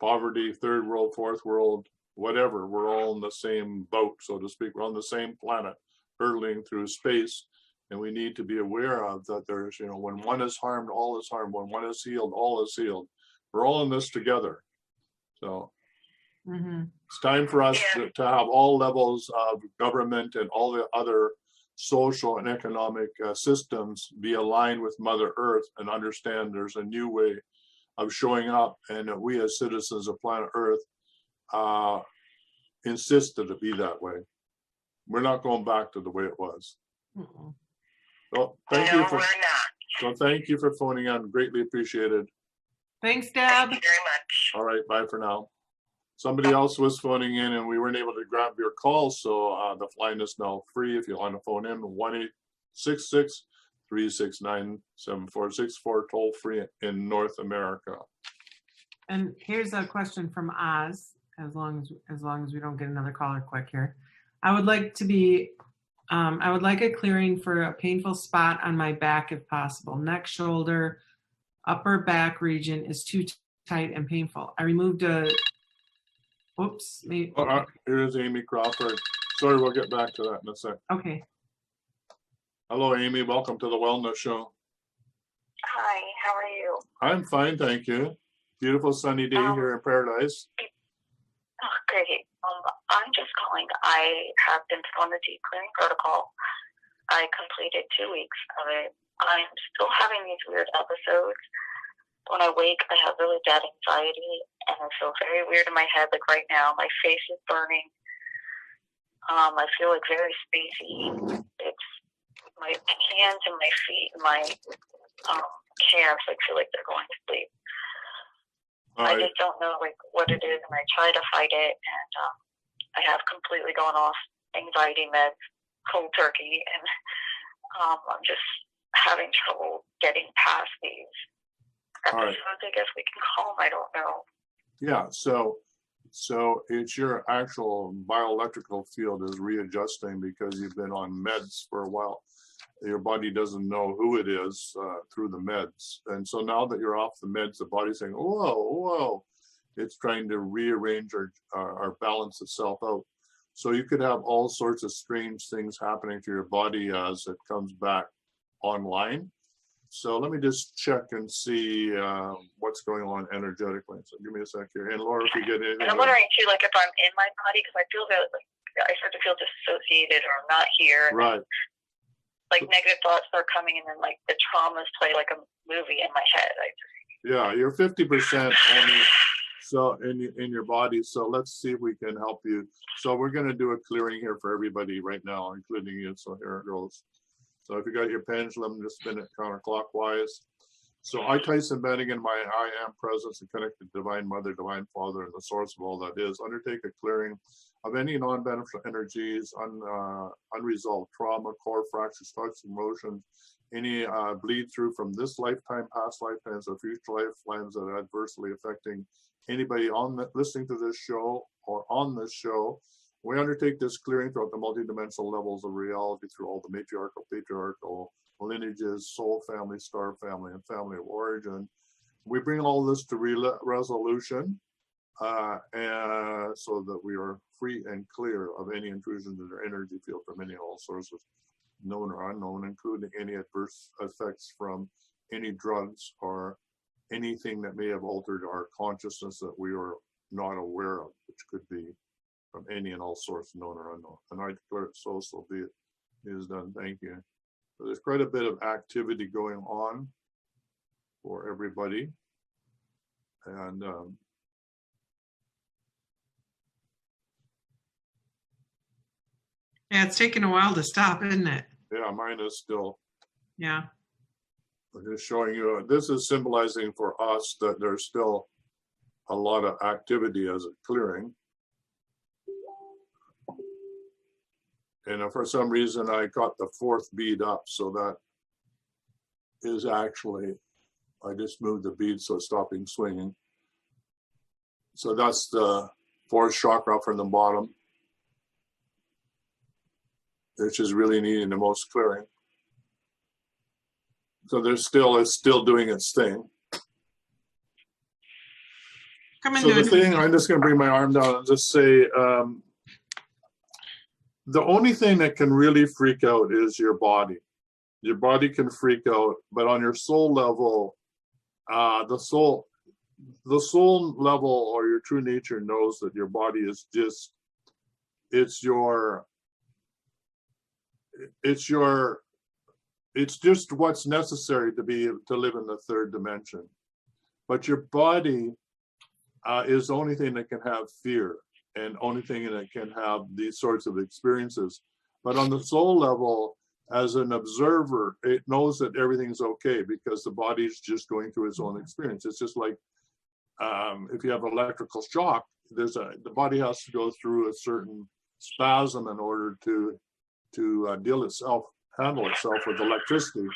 poverty, third world, fourth world, whatever. We're all in the same boat, so to speak. We're on the same planet, hurtling through space. And we need to be aware of that there's, you know, when one is harmed, all is harmed. When one is healed, all is healed. We're all in this together. So it's time for us to have all levels of government and all the other social and economic systems be aligned with Mother Earth and understand there's a new way of showing up, and that we as citizens of planet Earth insist that it be that way. We're not going back to the way it was. Well, thank you for phoning in. Greatly appreciated. Thanks, Deb. Thank you very much. All right, bye for now. Somebody else was phoning in and we weren't able to grab your call, so the line is now free. If you want to phone in, 1-866-369-7464, toll free in North America. And here's a question from Oz, as long as we don't get another caller quick here. I would like a clearing for a painful spot on my back if possible. Neck, shoulder, upper back region is too tight and painful. I removed Here's Aime Crawford. Sorry, we'll get back to that in a sec. Okay. Hello, Aime. Welcome to the Wellness Show. Hi, how are you? I'm fine, thank you. Beautiful sunny day here in Paradise. Oh, great. I'm just calling. I have been on the deep clearing protocol. I completed 2 weeks of it. I'm still having these weird episodes. When I wake, I have really bad anxiety, and I feel very weird in my head. Like right now, my face is burning. I feel like very spacey. It's my hands and my feet and my calves. I feel like they're going to sleep. I just don't know like what it is, and I try to fight it, and I have completely gone off anxiety meds, cold turkey, and I'm just having trouble getting past these episodes. I guess we can call them. I don't know. Yeah, so it's your actual bioelectrical field is readjusting because you've been on meds for a while. Your body doesn't know who it is through the meds. And so now that you're off the meds, the body's saying, whoa, it's trying to rearrange or balance itself out. So you could have all sorts of strange things happening to your body as it comes back online. So let me just check and see what's going on energetically. So give me a sec here. And Laura, if you get anything. And I'm wondering too, like if I'm in my body, because I feel that like, I start to feel disassociated or I'm not here. Right. Like negative thoughts start coming, and then like the traumas play like a movie in my head. Yeah, you're 50% only so in your body. So let's see if we can help you. So we're going to do a clearing here for everybody right now, including you. So here it goes. So if you got your pendulum, just spin it counterclockwise. So I, Tyhson Bannigan, my I am presence and connected Divine Mother, Divine Father, and the source of all that is, undertake a clearing of any non-beneficial energies, unresolved trauma, core fractures, thoughts, emotions, any bleed through from this lifetime, past lifetimes, or future lifetimes that are adversely affecting anybody listening to this show or on this show. We undertake this clearing throughout the multidimensional levels of reality through all the matriarchal, patriarchal lineages, soul family, star family, and family of origin. We bring all this to resolution and so that we are free and clear of any intrusions in our energy field from any and all sources, known or unknown, including any adverse effects from any drugs or anything that may have altered our consciousness that we are not aware of, which could be from any and all source, known or unknown. And I declare it so, so be it. It is done. Thank you. So there's quite a bit of activity going on for everybody. And Yeah, it's taking a while to stop, isn't it? yeah, mine is still. Yeah. I'm just showing you, this is symbolizing for us that there's still a lot of activity as a clearing. And for some reason, I got the fourth bead up, so that is actually, I just moved the bead so it's stopping swinging. So that's the fourth chakra from the bottom, which is really needing the most clearing. So there's still, it's still doing its thing. So the thing, I'm just going to bring my arm down and just say, the only thing that can really freak out is your body. Your body can freak out, but on your soul level, the soul level or your true nature knows that your body is just, it's just what's necessary to live in the third dimension. But your body is the only thing that can have fear and only thing that can have these sorts of experiences. But on the soul level, as an observer, it knows that everything's okay because the body's just going through its own experience. It's just like if you have electrical shock, the body has to go through a certain spasm in order to handle itself with electricity.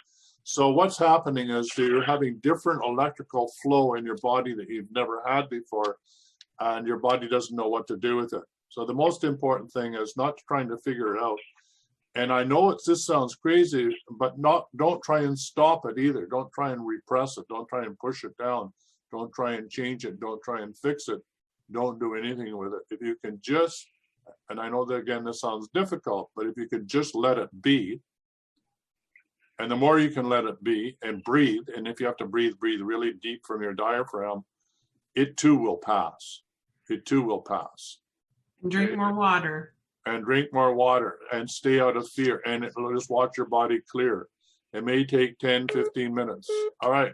So what's happening is you're having different electrical flow in your body that you've never had before, and your body doesn't know what to do with it. So the most important thing is not trying to figure it out. And I know this sounds crazy, but don't try and stop it either. Don't try and repress it. Don't try and push it down. Don't try and change it. Don't try and fix it. Don't do anything with it. If you can just, and I know that again, this sounds difficult, but if you could just let it be, and the more you can let it be and breathe, and if you have to breathe really deep from your diaphragm, it too will pass. It too will pass. Drink more water. And drink more water and stay out of fear, and it'll just watch your body clear. It may take 10, 15 minutes. All right.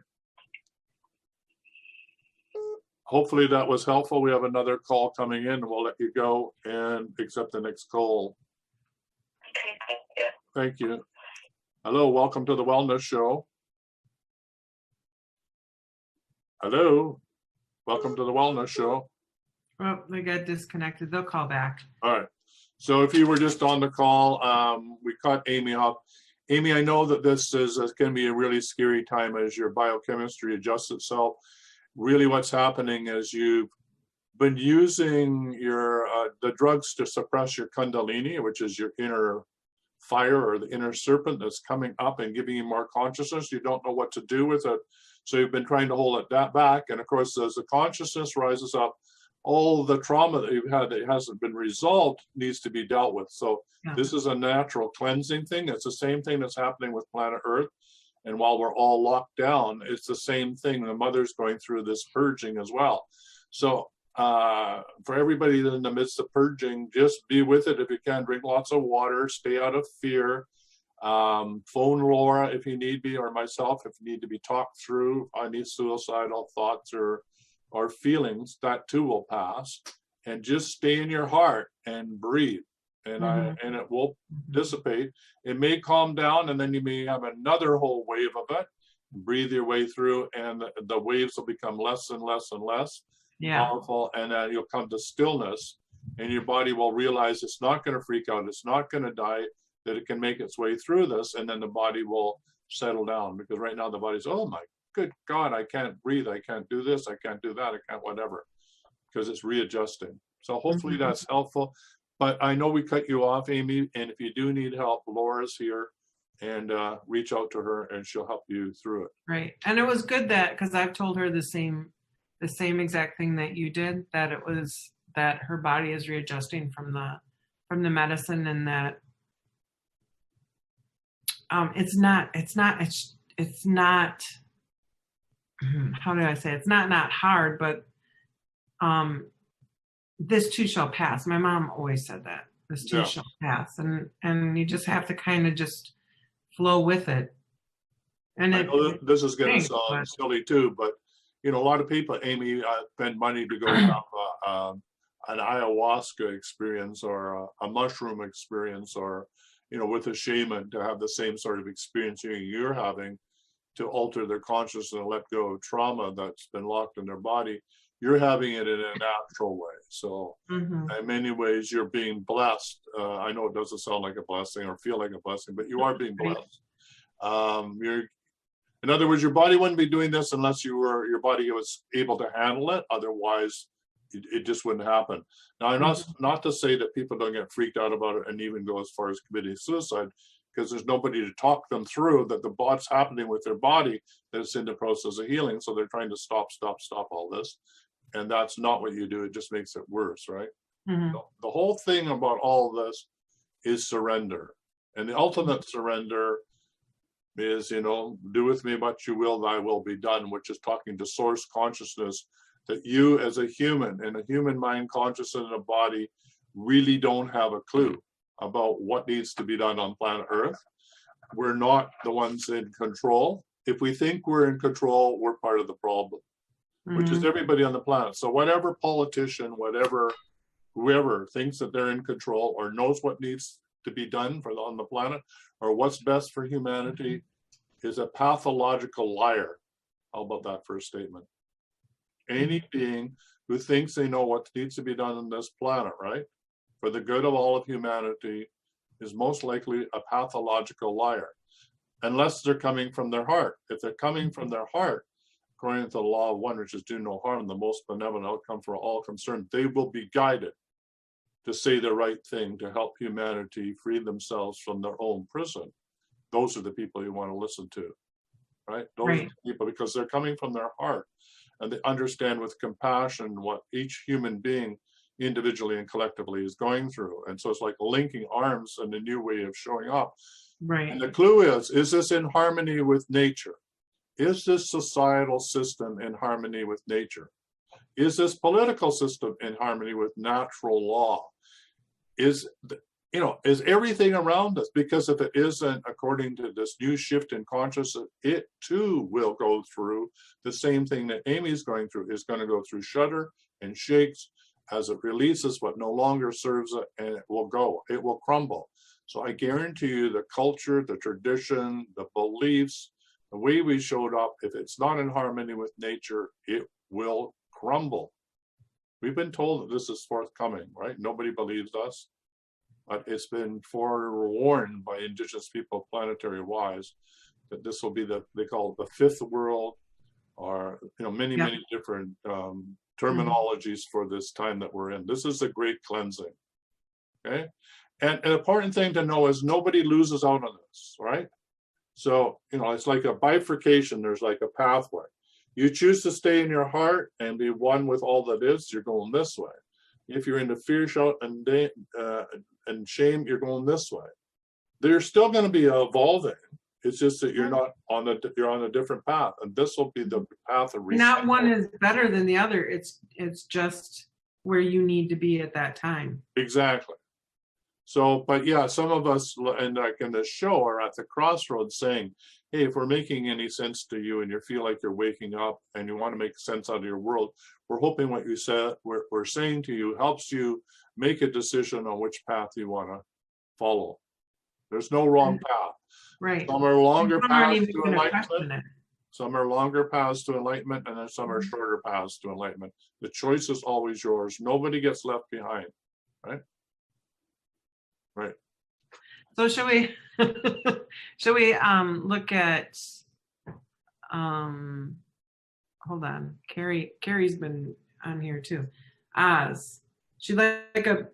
Hopefully that was helpful. We have another call coming in. We'll let you go and accept the next call. Thank you. Hello, welcome to the Wellness Show. Hello, welcome to the Wellness Show. Oh, they got disconnected. They'll call back. All right. So if you were just on the call, we caught Aime up. Aime, I know that this is going to be a really scary time as your biochemistry adjusts itself. Really what's happening is you've been using the drugs to suppress your kundalini, which is your inner fire or the inner serpent that's coming up and giving you more consciousness. You don't know what to do with it. So you've been trying to hold it back. And of course, as the consciousness rises up, all the trauma that you've had that hasn't been resolved needs to be dealt with. So This is a natural cleansing thing. It's the same thing that's happening with planet Earth. And while we're all locked down, it's the same thing. The mother's going through this purging as well. So for everybody in the midst of purging, just be with it if you can. Drink lots of water, stay out of fear. Phone Laura if you need be, or myself if you need to be talked through any suicidal thoughts or feelings. That too will pass. And just stay in your heart and breathe. And and it will dissipate. It may calm down, and then you may have another whole wave of it. Breathe your way through, and the waves will become less and less and less powerful, and then you'll come to stillness, and your body will realize it's not going to freak out, it's not going to die, that it can make its way through this, and then the body will settle down. Because right now the body's, oh my good God, I can't breathe, I can't do this, I can't do that, I can't whatever, because it's readjusting. So hopefully that's helpful. But I know we cut you off, Aime, and if you do need help, Laura's here, and reach out to her and she'll help you through it. Right. And it was good that, because I've told her the same exact thing that you did, that it was that her body is readjusting from the medicine, and that it's not how do I say it? It's not hard, but this too shall pass. My mom always said that. This too shall pass. And you just have to kind of just flow with it. And I know this is going to sound silly too, but you know, a lot of people, Aime, spend money to go have an ayahuasca experience or a mushroom experience, or you know, with a shaman to have the same sort of experience you're having, to alter their consciousness and let go of trauma that's been locked in their body. You're having it in a natural way. So in many ways, you're being blessed. I know it doesn't sound like a blessing or feel like a blessing, but you are being blessed. In other words, your body wouldn't be doing this unless your body was able to handle it. Otherwise, it just wouldn't happen. Now, I'm not to say that people don't get freaked out about it and even go as far as committing suicide, because there's nobody to talk them through that what's happening with their body, that it's in the process of healing. So they're trying to stop all this. And that's not what you do. It just makes it worse, right? The whole thing about all of this is surrender. And the ultimate surrender is, you know, do with me what you will, thy will be done, which is talking to source consciousness, that you as a human, in a human mind, consciousness, and a body, really don't have a clue about what needs to be done on planet Earth. We're not the ones in control. If we think we're in control, we're part of the problem, which is everybody on the planet. So whatever politician, whoever thinks that they're in control or knows what needs to be done on the planet or what's best for humanity is a pathological liar. How about that for a statement? Any being who thinks they know what needs to be done on this planet, right, for the good of all of humanity, is most likely a pathological liar, unless they're coming from their heart. If they're coming from their heart, according to the law of one, which is do no harm, the most benevolent outcome for all concerned, they will be guided to say the right thing to help humanity free themselves from their own prison. Those are the people you want to listen to, right? Those are the people, because they're coming from their heart, and they understand with compassion what each human being individually and collectively is going through. And so it's like linking arms and a new way of showing up. Right. And the clue is this in harmony with nature? Is this societal system in harmony with nature? Is this political system in harmony with natural law? Is everything around us? Because if it isn't, according to this new shift in consciousness, it too will go through the same thing that Aime's going through. Is going to go through shudder and shakes as it releases what no longer serves it, and it will crumble. So I guarantee you the culture, the tradition, the beliefs, the way we showed up, if it's not in harmony with nature, it will crumble. We've been told that this is forthcoming, right? Nobody believes us, but it's been forewarned by indigenous people, planetary wise, that this will be they call it the fifth world, or many different terminologies for this time that we're in. This is a great cleansing, okay? And an important thing to know is nobody loses out on this, right? So, it's like a bifurcation. There's like a pathway. You choose to stay in your heart and be one with all that is, you're going this way. If you're into fear, shout, and shame, you're going this way. They're still going to be evolving, It's just that you're on a different path, and this will be the path of reset. Not one is better than the other. It's just where you need to be at that time. Exactly. So, but yeah, some of us, and like in the show, are at the crossroads saying, hey, if we're making any sense to you and you feel like you're waking up and you want to make sense out of your world, we're hoping what you said, we're saying to you helps you make a decision on which path you want to follow. There's no wrong path. Right. Some are longer paths to It. enlightenment. Some are longer paths to enlightenment, and then some are shorter paths to enlightenment. The choice is always yours. Nobody gets left behind, right? Right. So should we look at hold on. Carrie's been on here too. Oz. She'd like a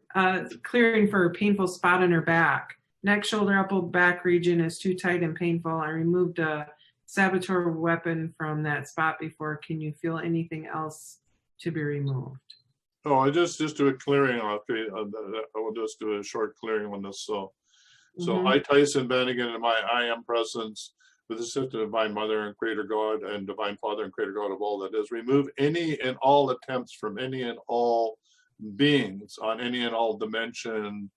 clearing for a painful spot on her back. Neck, shoulder, upper back region is too tight and painful. I removed a saboteur weapon from that spot before. Can you feel anything else to be removed? Oh, I just do a clearing. I will just do a short clearing on this. So I, Tyhson Bannigan, in my I am presence, with the assistance of Divine Mother and Creator God and Divine Father and Creator God of all that is, remove any and all attempts from any and all beings on any and all dimension,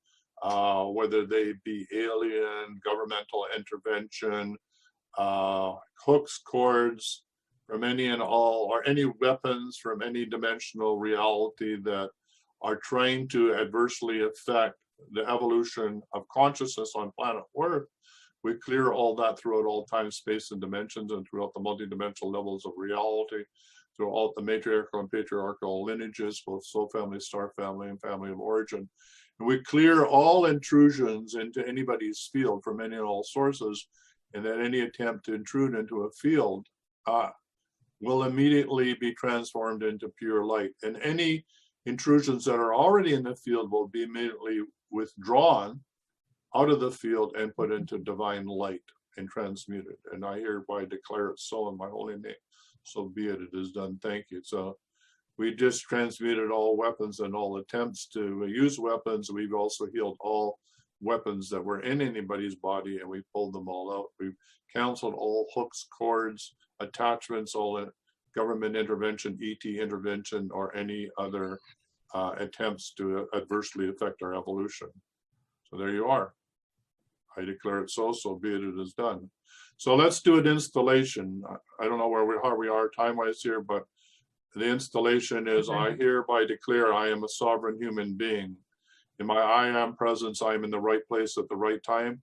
whether they be alien, governmental intervention, hooks, cords, from any and all, or any weapons from any dimensional reality that are trying to adversely affect the evolution of consciousness on planet Earth. We clear all that throughout all time, space, and dimensions, and throughout the multidimensional levels of reality, throughout the matriarchal and patriarchal lineages, both soul family, star family, and family of origin. And we clear all intrusions into anybody's field from any and all sources, and that any attempt to intrude into a field will immediately be transformed into pure light. And any intrusions that are already in the field will be immediately withdrawn out of the field and put into divine light and transmuted. And I hereby declare it so in my holy name. So be it, it is done. Thank you. So we just transmuted all weapons and all attempts to use weapons. We've also healed all weapons that were in anybody's body, and we pulled them all out. We've canceled all hooks, cords, attachments, all government intervention, ET intervention, or any other attempts to adversely affect our evolution. So there you are. I declare it so, so be it, it is done. So let's do an installation. I don't know how we are time-wise here, but the installation is, I hereby declare I am a sovereign human being. In my I am presence, I am in the right place at the right time.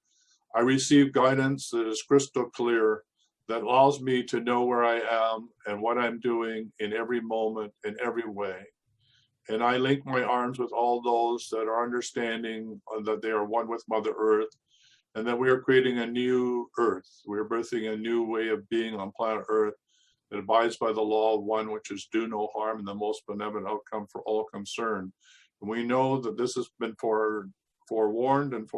I receive guidance that is crystal clear, that allows me to know where I am and what I'm doing in every moment, in every way. And I link my arms with all those that are understanding that they are one with Mother Earth, and that we are creating a new Earth. We're birthing a new way of being on planet Earth that abides by the law of one, which is do no harm and the most benevolent outcome for all concerned. And we know that this has been forewarned and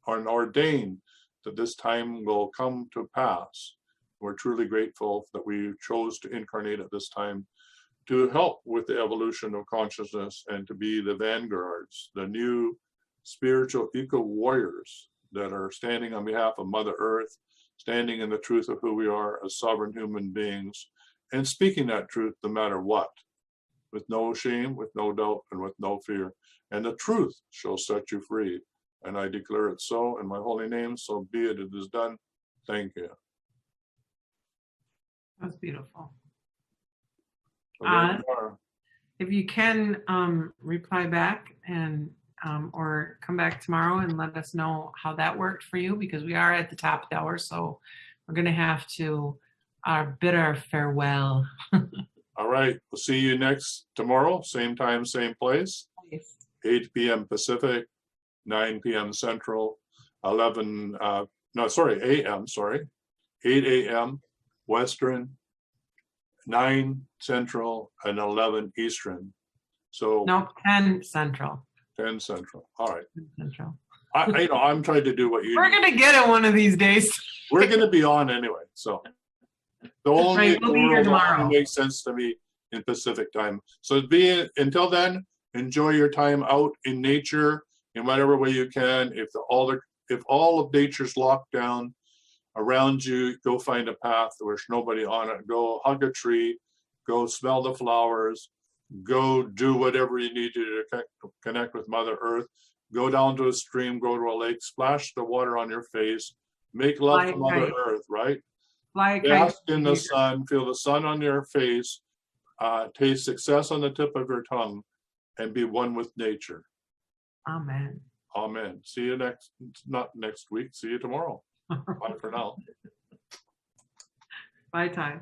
ordained that this time will come to pass. We're truly grateful that we chose to incarnate at this time to help with the evolution of consciousness and to be the vanguards, the new spiritual eco-warriors that are standing on behalf of Mother Earth, standing in the truth of who we are as sovereign human beings, and speaking that truth no matter what, with no shame, with no doubt, and with no fear. And the truth shall set you free. And I declare it so in my holy name, so be it, it is done. Thank you. That's beautiful. So if you can reply back and or come back tomorrow and let us know how that worked for you, because we are at the top of the hour, so we're going to have to bid our farewell. All right, we'll see you tomorrow, same time, same place, 8 p.m. Pacific, 9 p.m. Central, 8 a.m. Western, 9 Central, and 11 Eastern. So no, 10 Central. 10 Central. All right. 10 Central. I'm trying to do what you. We're gonna get it one of these days. We're gonna be on anyway. So the only tomorrow makes sense to me in Pacific time. So until then, enjoy your time out in nature in whatever way you can. If if all of nature's locked down around you, go find a path where there's nobody on it. Go hug a tree, go smell the flowers, go do whatever you need to connect with Mother Earth. Go down to a stream, go to a lake, splash the water on your face, make love to Mother Earth, right? Bask in the sun, feel the sun on your face, taste success on the tip of your tongue, and be one with nature. Amen. Amen. See you not next week, see you tomorrow. Bye for now. Bye, Ty.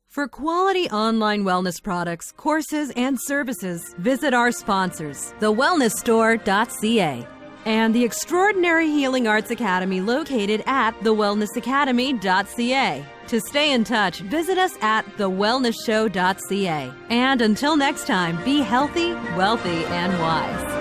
For quality online wellness products, courses, and services, visit our sponsors, thewellnessstore.ca and the Extraordinary Healing Arts Academy located at thewellnessacademy.ca. To stay in touch, visit us at thewellnessshow.ca. And until next time, be healthy, wealthy, and wise.